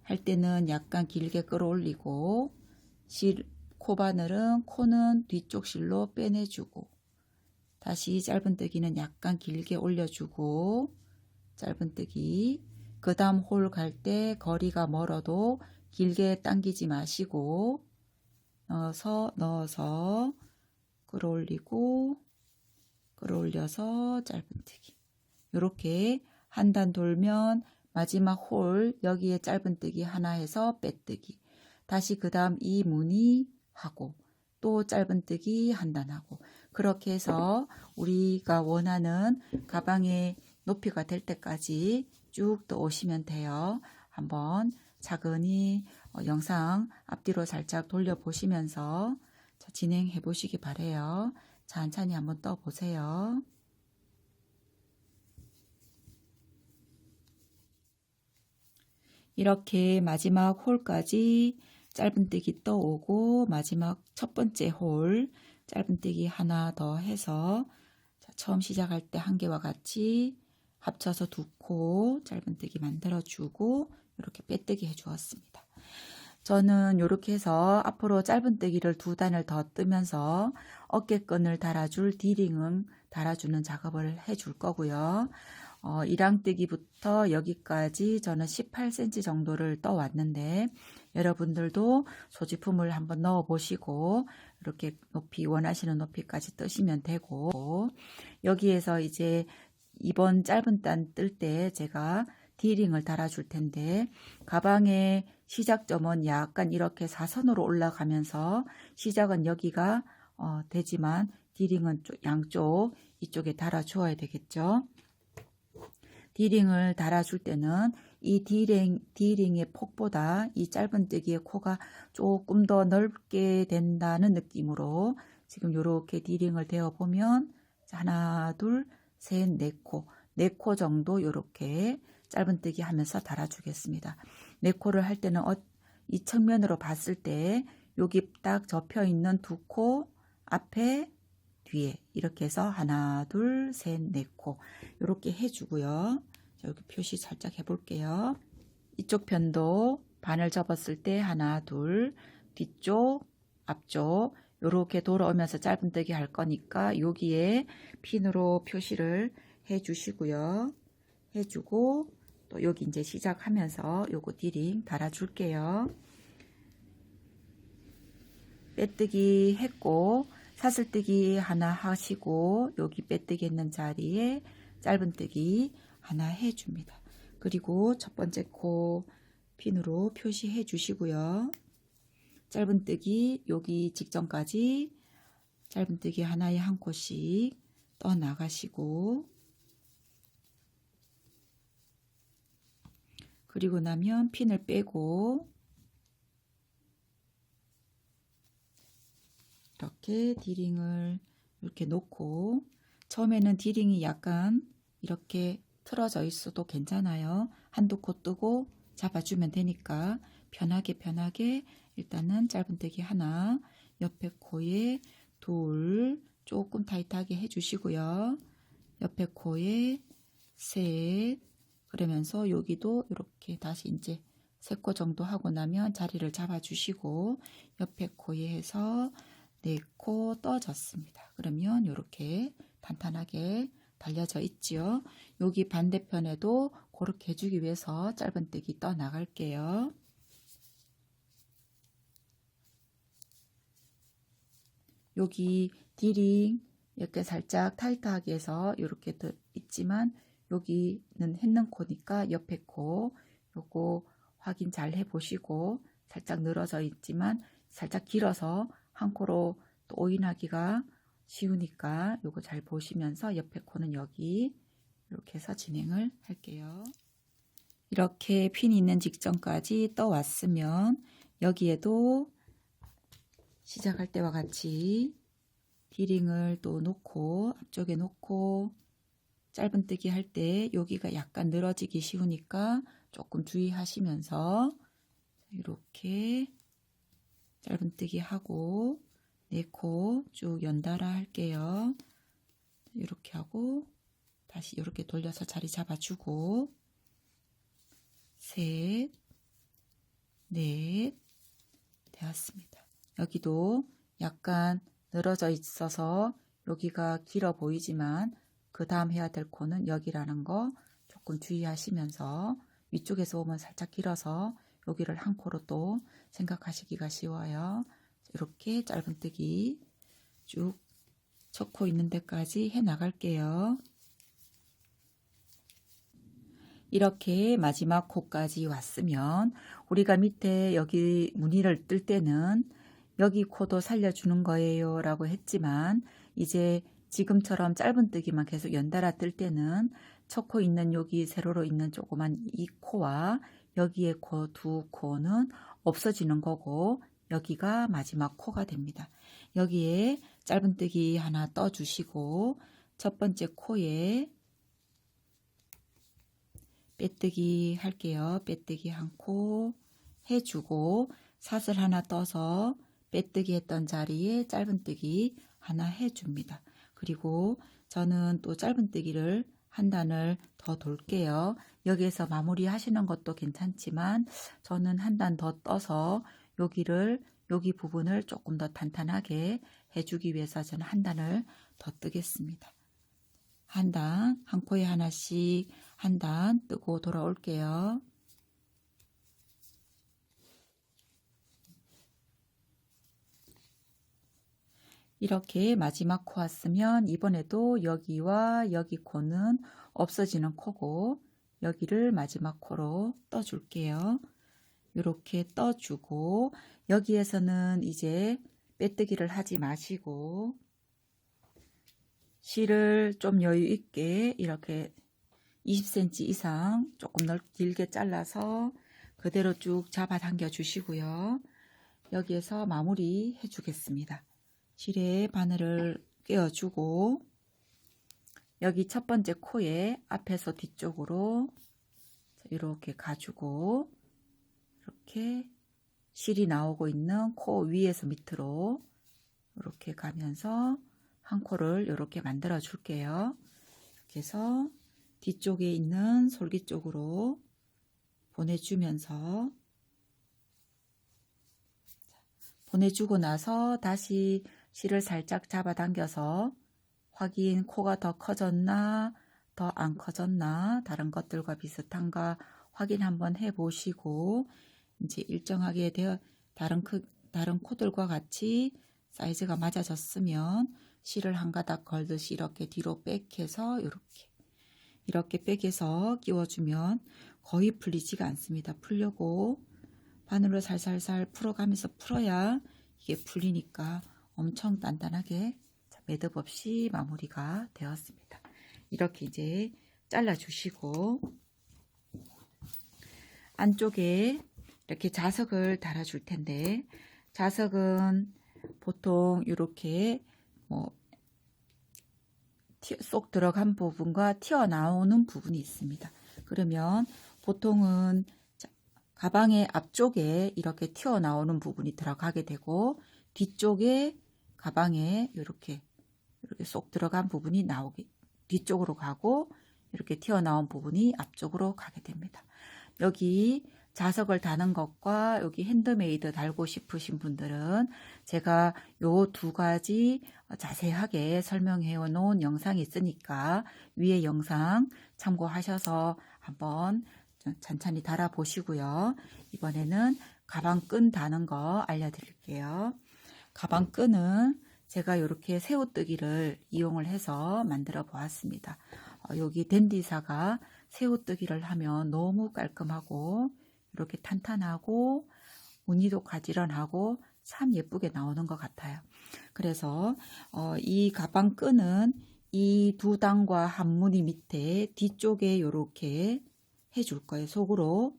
할 때는 약간 길게 끌어올리고 코바늘은 코는 뒤쪽 실로 빼내주고 다시 짧은뜨기는 약간 길게 올려주고 짧은뜨기 그 다음 홀 갈 때 거리가 멀어도 길게 당기지 마시고 넣어서 끌어올리고 끌어올려서 짧은뜨기 이렇게 한 단 돌면 마지막 홀 여기에 짧은뜨기 하나 해서 빼뜨기 다시 그 다음 이 무늬 하고 또 짧은뜨기 한 단 하고 그렇게 해서 우리가 원하는 가방의 높이가 될 때까지 쭉 또 오시면 돼요. 한번 차근히 영상 앞뒤로 살짝 돌려보시면서 진행해 보시기 바래요. 천천히 한번 떠 보세요. 이렇게 마지막 홀까지 짧은뜨기 떠오고 마지막 첫 번째 홀 짧은뜨기 하나 더 해서 처음 시작할 때 한 개와 같이 합쳐서 2코 짧은뜨기 만들어주고 이렇게 빼뜨기 해주었습니다. 저는 이렇게 해서 앞으로 짧은뜨기를 2단을 더 뜨면서 어깨끈을 달아줄 디링은 달아주는 작업을 해줄 거고요. 1항뜨기부터 여기까지 저는 18cm 정도를 떠왔는데 여러분들도 소지품을 한번 넣어 보시고 이렇게 높이 원하시는 높이까지 뜨시면 되고 여기에서 이제 이번 짧은 단 뜰 때 제가 디링을 달아줄 텐데 가방의 시작점은 약간 이렇게 사선으로 올라가면서 시작은 여기가 되지만 디링은 양쪽 이쪽에 달아 주어야 되겠죠. 디링을 달아줄 때는 이 디링의 폭보다 이 짧은뜨기의 코가 조금 더 넓게 된다는 느낌으로 지금 이렇게 디링을 대어 보면 하나, 둘, 셋, 4코, 4코 정도 이렇게 짧은뜨기 하면서 달아주겠습니다. 4코를 할 때는 이 측면으로 봤을 때 여기 딱 접혀 있는 2코 앞에 뒤에 이렇게 해서 하나, 둘, 셋, 4코 이렇게 해주고요. 자, 여기 표시 살짝 해볼게요. 이쪽 편도 바늘 접었을 때 하나, 둘, 뒤쪽, 앞쪽 이렇게 돌아오면서 짧은뜨기 할 거니까 여기에 핀으로 표시를 해주시고요. 해주고 또 여기 이제 시작하면서 요거 디링 달아줄게요. 빼뜨기 했고 사슬뜨기 하나 하시고 여기 빼뜨기 했는 자리에 짧은뜨기 하나 해줍니다. 그리고 첫 번째 코 핀으로 표시해 주시고요. 짧은뜨기 여기 직전까지 짧은뜨기 하나에 한 코씩 떠 나가시고, 그리고 나면 핀을 빼고 이렇게 디링을 이렇게 놓고, 처음에는 디링이 약간 이렇게 틀어져 있어도 괜찮아요. 한두 코 뜨고 잡아주면 되니까 편하게 일단은 짧은뜨기 하나, 옆에 코에 둘, 조금 타이트하게 해주시고요. 옆에 코에 셋, 그러면서 여기도 이렇게 다시 이제 3코 정도 하고 나면 자리를 잡아주시고, 옆에 코에 해서 4코 떠졌습니다. 그러면 이렇게 탄탄하게 달려져 있지요. 여기 반대편에도 그렇게 해주기 위해서 짧은뜨기 떠 나갈게요. 여기 디링 이렇게 살짝 타이트하게 해서 이렇게 있지만, 여기는 했는 코니까 옆에 코 요거 확인 잘 해보시고, 살짝 늘어져 있지만 살짝 길어서 한 코로 또 오인하기가 쉬우니까 요거 잘 보시면서 옆에 코는 여기 이렇게 해서 진행을 할게요. 이렇게 핀이 있는 직전까지 떠왔으면 여기에도 시작할 때와 같이 디링을 또 놓고, 앞쪽에 놓고, 짧은뜨기 할 때 여기가 약간 늘어지기 쉬우니까 조금 주의하시면서 이렇게 짧은뜨기 하고 4코 쭉 연달아 할게요. 이렇게 하고 다시 이렇게 돌려서 자리 잡아주고, 셋, 넷, 되었습니다. 여기도 약간 늘어져 있어서 여기가 길어 보이지만 그 다음 해야 될 코는 여기라는 거 조금 주의하시면서, 위쪽에서 오면 살짝 길어서 여기를 한 코로 또 생각하시기가 쉬워요. 이렇게 짧은뜨기 쭉 첫 코 있는 데까지 해 나갈게요. 이렇게 마지막 코까지 왔으면 우리가 밑에 여기 무늬를 뜰 때는 여기 코도 살려주는 거예요 라고 했지만, 이제 지금처럼 짧은뜨기만 계속 연달아 뜰 때는 첫 코 있는 여기 세로로 있는 조그만 이 코와 여기에 코 두 코는 없어지는 거고, 여기가 마지막 코가 됩니다. 여기에 짧은뜨기 하나 떠주시고, 첫 번째 코에 빼뜨기 할게요. 빼뜨기 한 코 해주고, 사슬 하나 떠서 빼뜨기 했던 자리에 짧은뜨기 하나 해줍니다. 그리고 저는 또 짧은뜨기를 한 단을 더 돌게요. 여기에서 마무리 하시는 것도 괜찮지만 저는 한 단 더 떠서 여기 부분을 조금 더 탄탄하게 해주기 위해서 저는 한 단을 더 뜨겠습니다. 한 단, 한 코에 하나씩 한 단 뜨고 돌아올게요. 이렇게 마지막 코 왔으면 이번에도 여기와 여기 코는 없어지는 코고, 여기를 마지막 코로 떠줄게요. 이렇게 떠주고, 여기에서는 이제 빼뜨기를 하지 마시고 실을 좀 여유 있게 이렇게 20cm 이상 조금 길게 잘라서 그대로 쭉 잡아당겨 주시고요. 여기에서 마무리 해주겠습니다. 실에 바늘을 꿰어주고, 여기 첫 번째 코에 앞에서 뒤쪽으로 이렇게 가지고, 이렇게 실이 나오고 있는 코 위에서 밑으로 이렇게 가면서 한 코를 이렇게 만들어 줄게요. 이렇게 해서 뒤쪽에 있는 솔기 쪽으로 보내주면서, 보내주고 나서 다시 실을 살짝 잡아당겨서 확인, 코가 더 커졌나 더 안 커졌나 다른 것들과 비슷한가 확인 한번 해보시고, 이제 일정하게 다른 코들과 같이 사이즈가 맞아졌으면 실을 한 가닥 걸듯이 이렇게 뒤로 백해서 이렇게 백해서 끼워주면 거의 풀리지가 않습니다. 풀려고 바늘로 살살살 풀어가면서 풀어야 이게 풀리니까 엄청 단단하게 매듭 없이 마무리가 되었습니다. 이렇게 이제 잘라주시고 안쪽에 이렇게 자석을 달아줄 텐데, 자석은 보통 이렇게 쏙 들어간 부분과 튀어나오는 부분이 있습니다. 그러면 보통은 가방의 앞쪽에 이렇게 튀어나오는 부분이 들어가게 되고, 뒤쪽에 가방에 이렇게 쏙 들어간 부분이 뒤쪽으로 가고, 이렇게 튀어나온 부분이 앞쪽으로 가게 됩니다. 여기 자석을 다는 것과 여기 핸드메이드 달고 싶으신 분들은 제가 요 두 가지 자세하게 설명해 놓은 영상이 있으니까 위에 영상 참고하셔서 한번 찬찬히 달아 보시고요. 이번에는 가방 끈 다는 거 알려드릴게요. 가방 끈은 제가 이렇게 새우뜨기를 이용을 해서 만들어 보았습니다. 여기 댄디사가 새우뜨기를 하면 너무 깔끔하고 이렇게 탄탄하고 무늬도 가지런하고 참 예쁘게 나오는 것 같아요. 그래서 이 가방 끈은 이 두 단과 한 무늬 밑에 뒤쪽에 이렇게 해줄 거예요. 속으로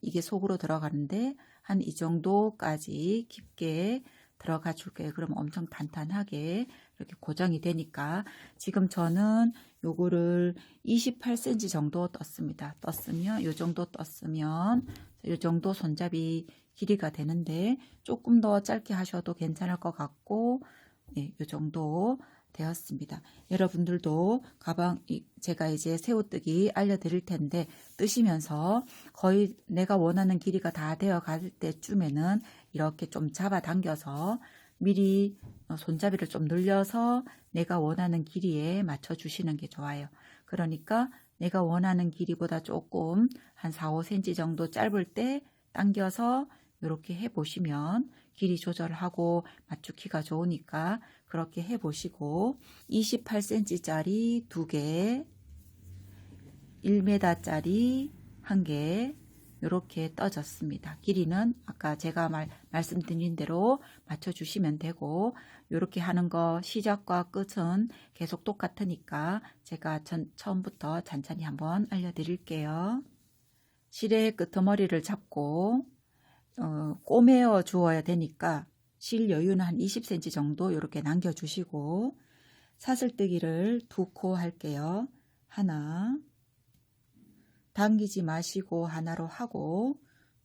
이게 속으로 들어가는데 한 이 정도까지 깊게 들어가 줄 거예요. 그럼 엄청 탄탄하게 이렇게 고정이 되니까 지금 저는 요거를 28cm 정도 떴습니다. 요 정도 떴으면 요 정도 손잡이 길이가 되는데 조금 더 짧게 하셔도 괜찮을 것 같고, 네, 요 정도 되었습니다. 여러분들도 가방 제가 이제 새우뜨기 알려드릴 텐데 뜨시면서 거의 내가 원하는 길이가 다 되어 갈 때쯤에는 이렇게 좀 잡아당겨서 미리 손잡이를 좀 늘려서 내가 원하는 길이에 맞춰 주시는 게 좋아요. 그러니까 내가 원하는 길이보다 조금 한 4, 5cm 정도 짧을 때 당겨서 이렇게 해보시면 길이 조절하고 맞추기가 좋으니까 그렇게 해보시고, 28cm짜리 2개, 1m짜리 1개 이렇게 떠졌습니다. 길이는 아까 제가 말씀드린 대로 맞춰주시면 되고, 이렇게 하는 거 시작과 끝은 계속 똑같으니까 제가 처음부터 찬찬히 한번 알려드릴게요. 실의 끄트머리를 잡고 꼬매어 주어야 되니까 실 여유는 한 20cm 정도 이렇게 남겨주시고, 사슬뜨기를 2코 할게요. 하나, 당기지 마시고 하나로 하고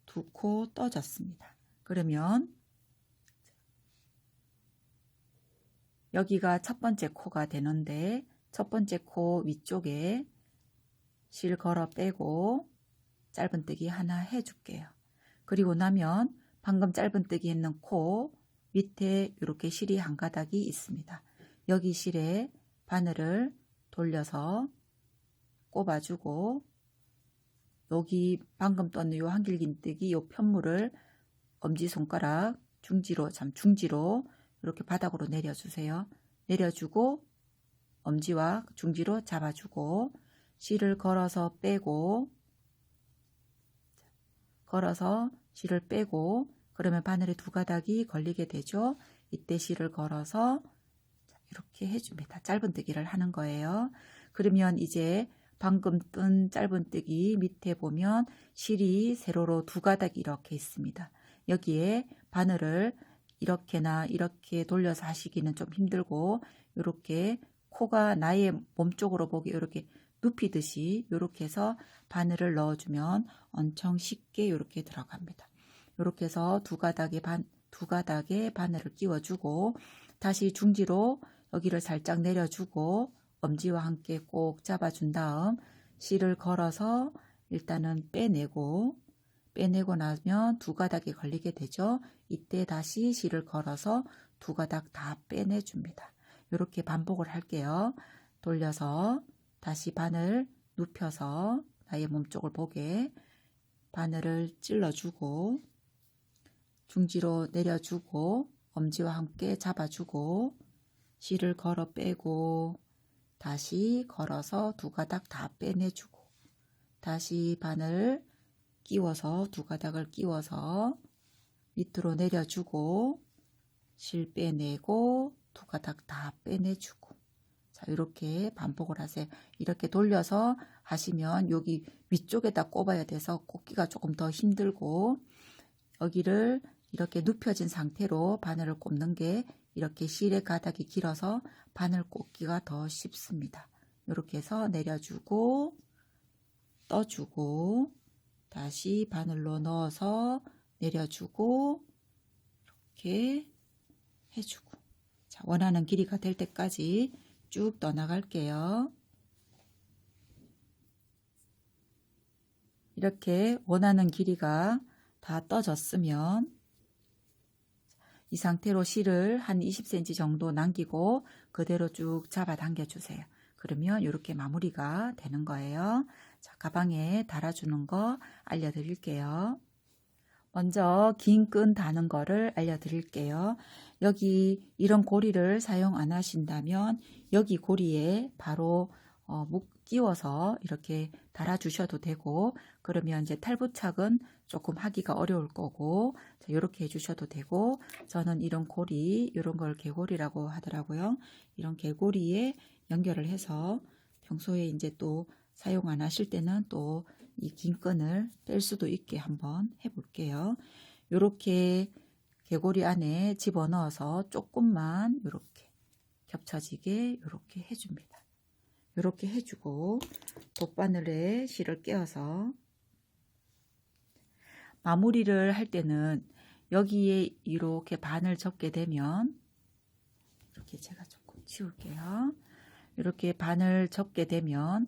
2코 떠졌습니다. 그러면 여기가 첫 번째 코가 되는데 첫 번째 코 위쪽에 실 걸어 빼고 짧은뜨기 하나 해줄게요. 그리고 나면 방금 짧은뜨기 했는 코 밑에 이렇게 실이 한 가닥이 있습니다. 여기 실에 바늘을 돌려서 꼽아주고, 여기 방금 떴는 요 한길긴뜨기 요 편물을 엄지손가락 중지로 이렇게 바닥으로 내려주세요. 내려주고 엄지와 중지로 잡아주고 실을 걸어서 빼고, 실을 빼고, 그러면 바늘에 2가닥이 걸리게 되죠. 이때 실을 걸어서 이렇게 해줍니다. 짧은뜨기를 하는 거예요. 그러면 이제 방금 뜬 짧은뜨기 밑에 보면 실이 세로로 2가닥이 이렇게 있습니다. 여기에 바늘을 이렇게나 이렇게 돌려서 하시기는 좀 힘들고, 이렇게 코가 나의 몸쪽으로 보기 이렇게 눕히듯이 이렇게 해서 바늘을 넣어주면 엄청 쉽게 이렇게 들어갑니다. 이렇게 해서 2가닥에 바늘을 끼워주고, 다시 중지로 여기를 살짝 내려주고 엄지와 함께 꼭 잡아준 다음 실을 걸어서 일단은 빼내고 나면 2가닥이 걸리게 되죠. 이때 다시 실을 걸어서 2가닥 다 빼내줍니다. 이렇게 반복을 할게요. 돌려서 다시 바늘 눕혀서 나의 몸쪽을 보게 바늘을 찔러주고 중지로 내려주고 엄지와 함께 잡아주고 실을 걸어 빼고 다시 걸어서 2가닥 다 빼내주고 다시 바늘 끼워서 두 가닥을 끼워서 밑으로 내려주고 실 빼내고 두 가닥 다 빼내주고, 자, 이렇게 반복을 하세요. 이렇게 돌려서 하시면 여기 위쪽에다 꼽아야 돼서 꽂기가 조금 더 힘들고, 여기를 이렇게 눕혀진 상태로 바늘을 꼽는 게 이렇게 실의 가닥이 길어서 바늘 꽂기가 더 쉽습니다. 이렇게 해서 내려주고 떠주고 다시 바늘로 넣어서 내려주고 이렇게 해주고, 자, 원하는 길이가 될 때까지 쭉 떠나갈게요. 이렇게 원하는 길이가 다 떠졌으면 이 상태로 실을 한 20cm 정도 남기고 그대로 쭉 잡아 당겨 주세요. 그러면 이렇게 마무리가 되는 거예요. 자, 가방에 달아주는 거 알려드릴게요. 먼저 긴 끈 다는 거를 알려드릴게요. 여기 이런 고리를 사용 안 하신다면 여기 고리에 바로 끼워서 이렇게 달아주셔도 되고, 그러면 이제 탈부착은 조금 하기가 어려울 거고, 자, 이렇게 해주셔도 되고, 저는 이런 고리, 이런 걸 개고리라고 하더라고요. 이런 개고리에 연결을 해서 평소에 이제 또 사용 안 하실 때는 또 이 긴 끈을 뺄 수도 있게 한번 해볼게요. 이렇게 개고리 안에 집어넣어서 조금만 이렇게 겹쳐지게 이렇게 해줍니다. 이렇게 해주고 돗바늘에 실을 끼워서 마무리를 할 때는 여기에 이렇게 반을 접게 되면, 이렇게 제가 조금 치울게요. 이렇게 반을 접게 되면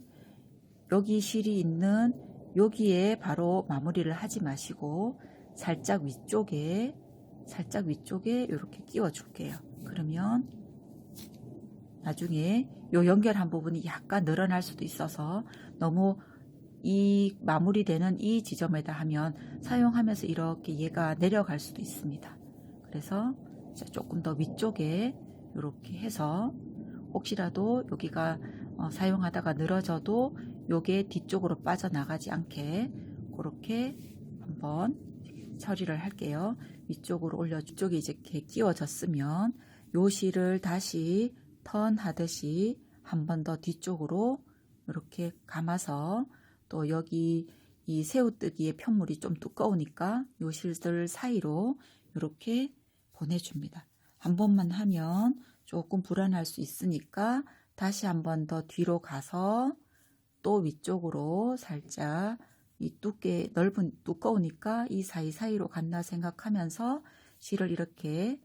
여기 실이 있는 여기에 바로 마무리를 하지 마시고 살짝 위쪽에 이렇게 끼워 줄게요. 그러면 나중에 요 연결한 부분이 약간 늘어날 수도 있어서 너무 이 마무리되는 이 지점에다 하면 사용하면서 이렇게 얘가 내려갈 수도 있습니다. 그래서 조금 더 위쪽에 이렇게 해서 혹시라도 여기가 사용하다가 늘어져도 요게 뒤쪽으로 빠져나가지 않게 그렇게 한번 처리를 할게요. 위쪽으로 올려, 쪽에 이제 이렇게 끼워졌으면 요 실을 다시 턴하듯이 한 번 더 뒤쪽으로 이렇게 감아서, 또 여기 이 새우뜨기의 편물이 좀 두꺼우니까 요 실들 사이로 이렇게 보내줍니다. 한 번만 하면 조금 불안할 수 있으니까 다시 한 번 더 뒤로 가서 또 위쪽으로 살짝 이 두꺼우니까 이 사이사이로 간다 생각하면서 실을 이렇게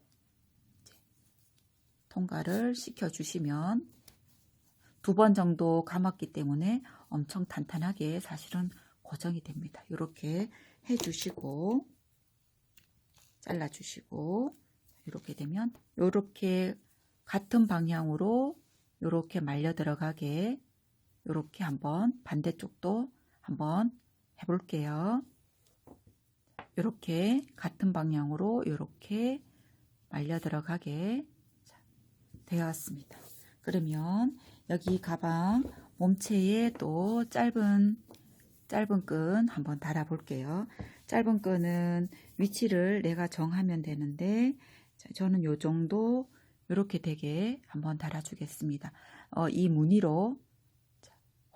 통과를 시켜 주시면 두 번 정도 감았기 때문에 엄청 탄탄하게 사실은 고정이 됩니다. 이렇게 해주시고 잘라주시고, 이렇게 되면 이렇게 같은 방향으로 이렇게 말려 들어가게 이렇게 한번 반대쪽도 한번 해볼게요. 이렇게 같은 방향으로 이렇게 말려 들어가게 되었습니다. 그러면 여기 가방 몸체에 또 짧은 끈 한번 달아 볼게요. 짧은 끈은 위치를 내가 정하면 되는데, 저는 요 정도 이렇게 되게 한번 달아 주겠습니다. 이 무늬로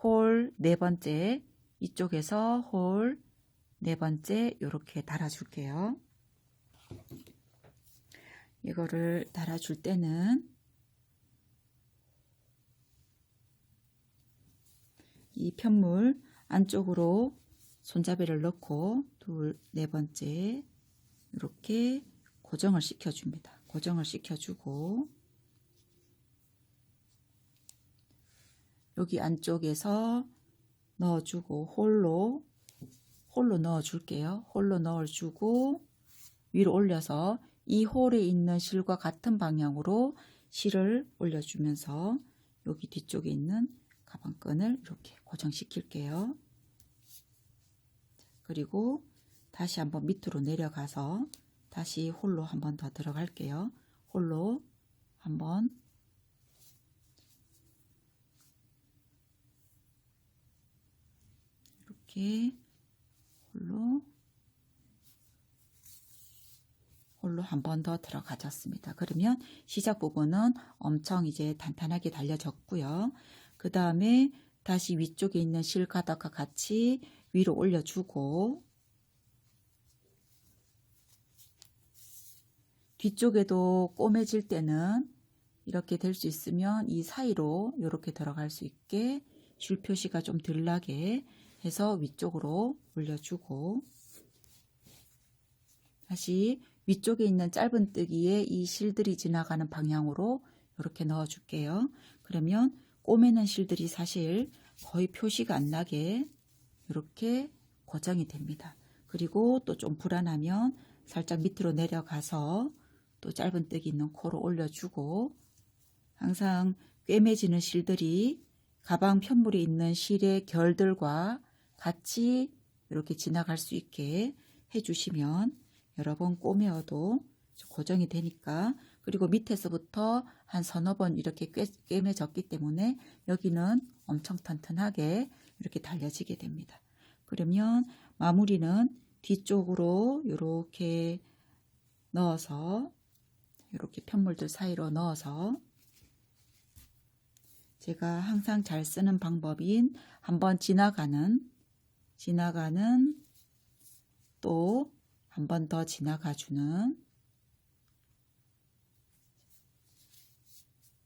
홀 네 번째, 이쪽에서 홀 네 번째 이렇게 달아 줄게요. 이거를 달아 줄 때는 이 편물 안쪽으로 손잡이를 넣고 네 번째 이렇게 고정을 시켜줍니다. 고정을 시켜주고 여기 안쪽에서 넣어주고 홀로 넣어줄게요. 홀로 넣어주고 위로 올려서 이 홀에 있는 실과 같은 방향으로 실을 올려주면서 여기 뒤쪽에 있는 가방끈을 이렇게 고정시킬게요. 그리고 다시 한번 밑으로 내려가서 다시 홀로 한 번 더 들어갈게요. 홀로 한번 이렇게 홀로 한 번 더 들어가졌습니다. 그러면 시작 부분은 엄청 이제 단단하게 달려졌고요. 그 다음에 다시 위쪽에 있는 실 가닥과 같이 위로 올려주고, 뒤쪽에도 꼬매질 때는 이렇게 될 수 있으면 이 사이로 이렇게 들어갈 수 있게 줄 표시가 좀 덜 나게 해서 위쪽으로 올려주고, 다시 위쪽에 있는 짧은뜨기에 이 실들이 지나가는 방향으로 이렇게 넣어 줄게요. 그러면 꼬매는 실들이 사실 거의 표시가 안 나게 이렇게 고정이 됩니다. 그리고 또 좀 불안하면 살짝 밑으로 내려가서 또 짧은뜨기 있는 코로 올려주고, 항상 꿰매지는 실들이 가방 편물에 있는 실의 결들과 같이 이렇게 지나갈 수 있게 해주시면 여러 번 꼬매어도 고정이 되니까, 그리고 밑에서부터 한 서너 번 이렇게 꿰매졌기 때문에 여기는 엄청 튼튼하게 이렇게 달려지게 됩니다. 그러면 마무리는 뒤쪽으로 이렇게 넣어서, 이렇게 편물들 사이로 넣어서, 제가 항상 잘 쓰는 방법인 한번 지나가는 또 한 번 더 지나가주는,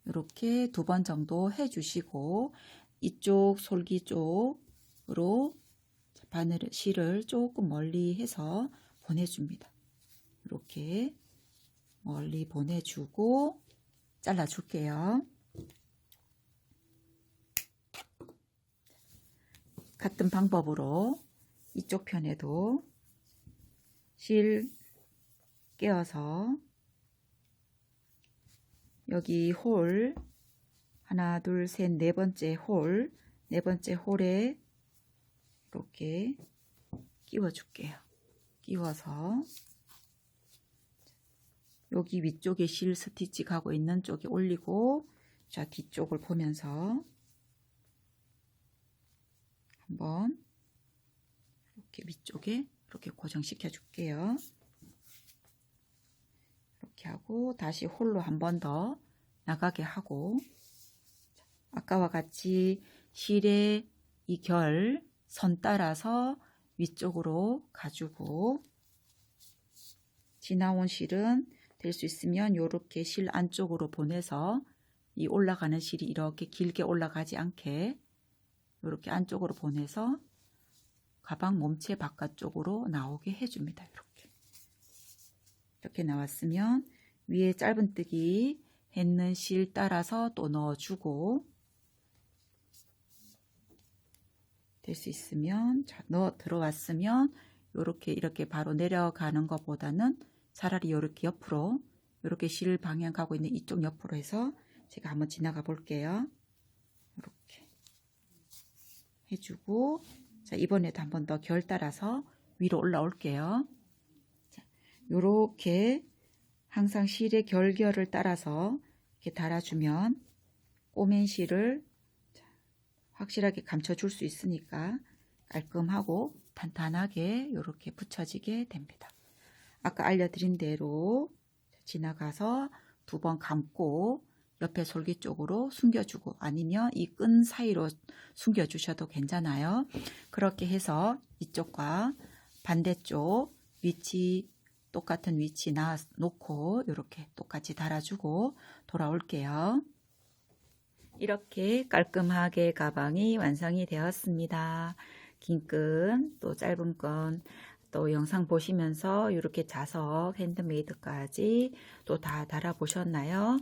이렇게 두 번 정도 해주시고, 이쪽 솔기 쪽으로 바늘 실을 조금 멀리 해서 보내줍니다. 이렇게 멀리 보내주고 잘라줄게요. 같은 방법으로 이쪽 편에도 실 끼워서 여기 홀 하나 둘 셋 네 번째 홀에 이렇게 끼워 줄게요. 끼워서 여기 위쪽에 실 스티치 가고 있는 쪽에 올리고, 자, 뒤쪽을 보면서 한번 이렇게 위쪽에 이렇게 고정시켜 줄게요. 이렇게 하고 다시 홀로 한 번 더 나가게 하고, 아까와 같이 실의 이 결 선 따라서 위쪽으로 가지고, 지나온 실은 될 수 있으면 이렇게 실 안쪽으로 보내서 이 올라가는 실이 이렇게 길게 올라가지 않게 이렇게 안쪽으로 보내서 가방 몸체 바깥쪽으로 나오게 해줍니다. 이렇게 나왔으면 위에 짧은뜨기 했는 실 따라서 또 넣어주고, 될 수 있으면 넣어 들어왔으면 이렇게 바로 내려가는 것보다는 차라리 이렇게 옆으로, 이렇게 실 방향 가고 있는 이쪽 옆으로 해서 제가 한번 지나가 볼게요. 이렇게 해주고, 자, 이번에도 한 번 더 결 따라서 위로 올라올게요. 자, 요렇게 항상 실의 결결을 따라서 이렇게 달아주면 꼬맨 실을 확실하게 감춰줄 수 있으니까 깔끔하고 단단하게 이렇게 붙여지게 됩니다. 아까 알려드린 대로 지나가서 두 번 감고 옆에 솔기 쪽으로 숨겨주고, 아니면 이 끈 사이로 숨겨주셔도 괜찮아요. 그렇게 해서 이쪽과 반대쪽 위치 똑같은 위치 놓고 이렇게 똑같이 달아주고 돌아올게요. 이렇게 깔끔하게 가방이 완성이 되었습니다. 긴 끈, 또 짧은 끈, 또 영상 보시면서 이렇게 자석 핸드메이드까지 또 다 달아보셨나요?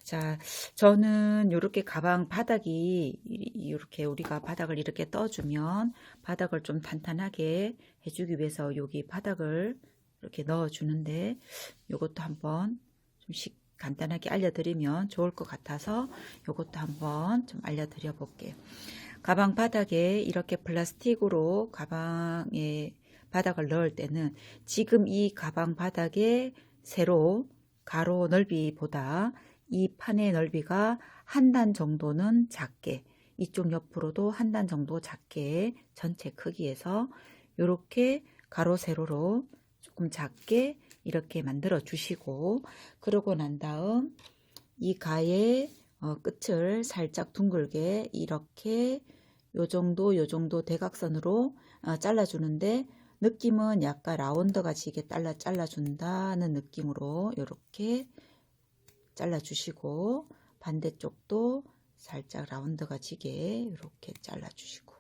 자, 저는 이렇게 가방 바닥이 이렇게 우리가 바닥을 이렇게 떠주면 바닥을 좀 탄탄하게 해주기 위해서 여기 바닥을 이렇게 넣어주는데, 이것도 한번 좀 간단하게 알려드리면 좋을 것 같아서 이것도 한번 좀 알려드려 볼게요. 가방 바닥에 이렇게 플라스틱으로 가방에 바닥을 넣을 때는 지금 이 가방 바닥에 세로 가로 넓이보다 이 판의 넓이가 한 단 정도는 작게, 이쪽 옆으로도 한 단 정도 작게 전체 크기에서 요렇게 가로 세로로 조금 작게 이렇게 만들어 주시고, 그러고 난 다음 이 가의 끝을 살짝 둥글게 이렇게 요 정도 대각선으로 잘라주는데, 느낌은 약간 라운드가 지게 잘라준다는 느낌으로 이렇게 잘라주시고, 반대쪽도 살짝 라운드가 지게 이렇게 잘라주시고,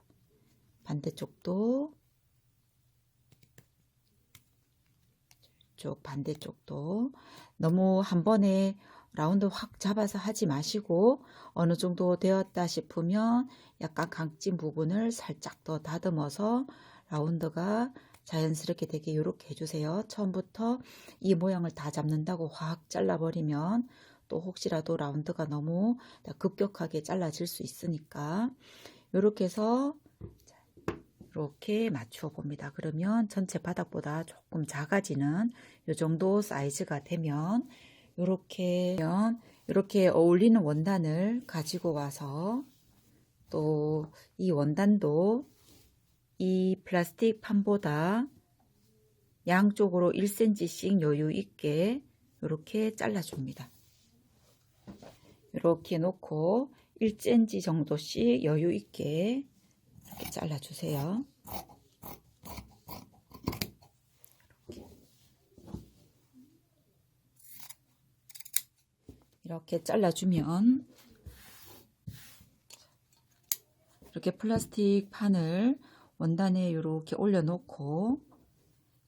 반대쪽도 너무 한 번에 라운드 확 잡아서 하지 마시고, 어느 정도 되었다 싶으면 약간 각진 부분을 살짝 더 다듬어서 라운드가 자연스럽게 되게 이렇게 해주세요. 처음부터 이 모양을 다 잡는다고 확 잘라버리면 또 혹시라도 라운드가 너무 급격하게 잘라질 수 있으니까, 이렇게 해서 이렇게 맞추어 봅니다. 그러면 전체 바닥보다 조금 작아지는 이 정도 사이즈가 되면 이렇게 어울리는 원단을 가지고 와서, 또 이 원단도 이 플라스틱 판보다 양쪽으로 1cm씩 여유 있게 이렇게 잘라줍니다. 이렇게 놓고 1cm 정도씩 여유 있게 이렇게 잘라주세요. 이렇게 잘라주면 이렇게 플라스틱 판을 원단에 이렇게 올려놓고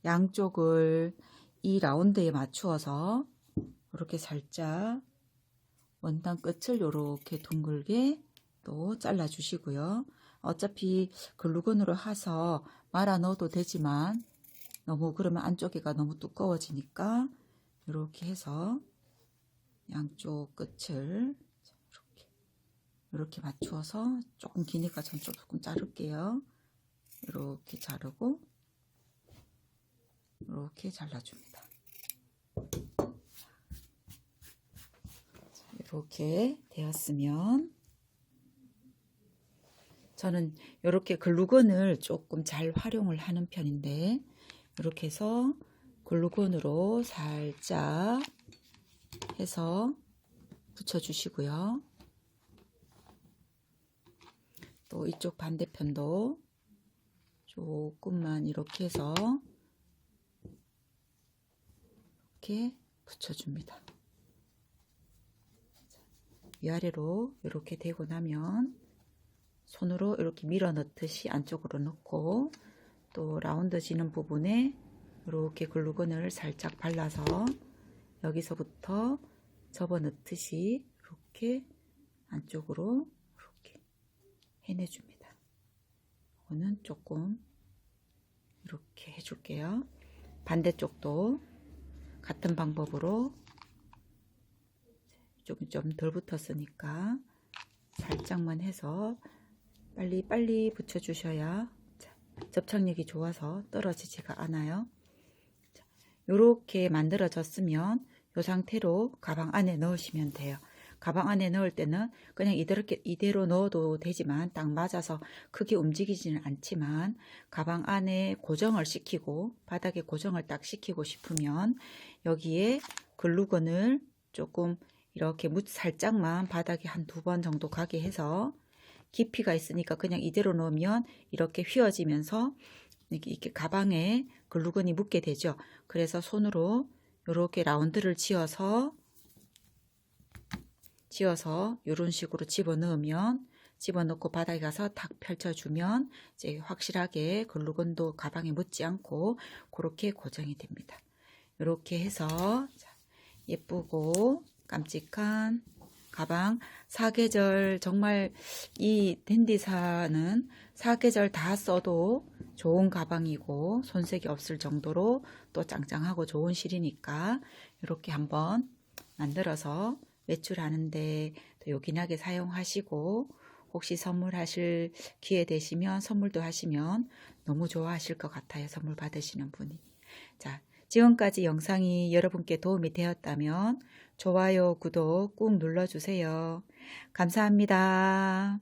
양쪽을 이 라운드에 맞추어서 이렇게 살짝 원단 끝을 이렇게 둥글게 또 잘라주시고요. 어차피 글루건으로 해서 말아 넣어도 되지만 너무 그러면 안쪽에가 너무 두꺼워지니까 이렇게 해서 양쪽 끝을 이렇게 맞추어서, 조금 기니까 전 조금 자를게요. 이렇게 자르고 이렇게 잘라줍니다. 이렇게 되었으면, 저는 이렇게 글루건을 조금 잘 활용을 하는 편인데, 이렇게 해서 글루건으로 살짝 해서 붙여주시고요. 또 이쪽 반대편도 조금만 이렇게 해서 이렇게 붙여줍니다. 위아래로 이렇게 되고 나면 손으로 이렇게 밀어 넣듯이 안쪽으로 넣고, 또 라운드 지는 부분에 이렇게 글루건을 살짝 발라서 여기서부터 접어 넣듯이 이렇게 안쪽으로 이렇게 해내줍니다. 이거는 조금 이렇게 해줄게요. 반대쪽도 같은 방법으로, 이쪽은 좀 덜 붙었으니까 살짝만 해서 빨리 붙여주셔야 접착력이 좋아서 떨어지지가 않아요. 이렇게 만들어졌으면 이 상태로 가방 안에 넣으시면 돼요. 가방 안에 넣을 때는 그냥 이대로 넣어도 되지만 딱 맞아서 크게 움직이지는 않지만, 가방 안에 고정을 시키고 바닥에 고정을 딱 시키고 싶으면 여기에 글루건을 조금 이렇게 살짝만 바닥에 한 2번 정도 가게 해서, 깊이가 있으니까 그냥 이대로 넣으면 이렇게 휘어지면서 이렇게 가방에 글루건이 묻게 되죠. 그래서 손으로 이렇게 라운드를 지어서 이런 식으로 집어넣고 바닥에 가서 탁 펼쳐주면 이제 확실하게 글루건도 가방에 묻지 않고 그렇게 고정이 됩니다. 이렇게 해서 예쁘고 깜찍한 가방, 사계절, 정말 이 댄디사는 사계절 다 써도 좋은 가방이고 손색이 없을 정도로 또 짱짱하고 좋은 실이니까 이렇게 한번 만들어서 외출하는데 또 요긴하게 사용하시고, 혹시 선물하실 기회 되시면 선물도 하시면 너무 좋아하실 것 같아요. 선물 받으시는 분이. 자, 지금까지 영상이 여러분께 도움이 되었다면 좋아요, 구독 꾹 눌러주세요. 감사합니다.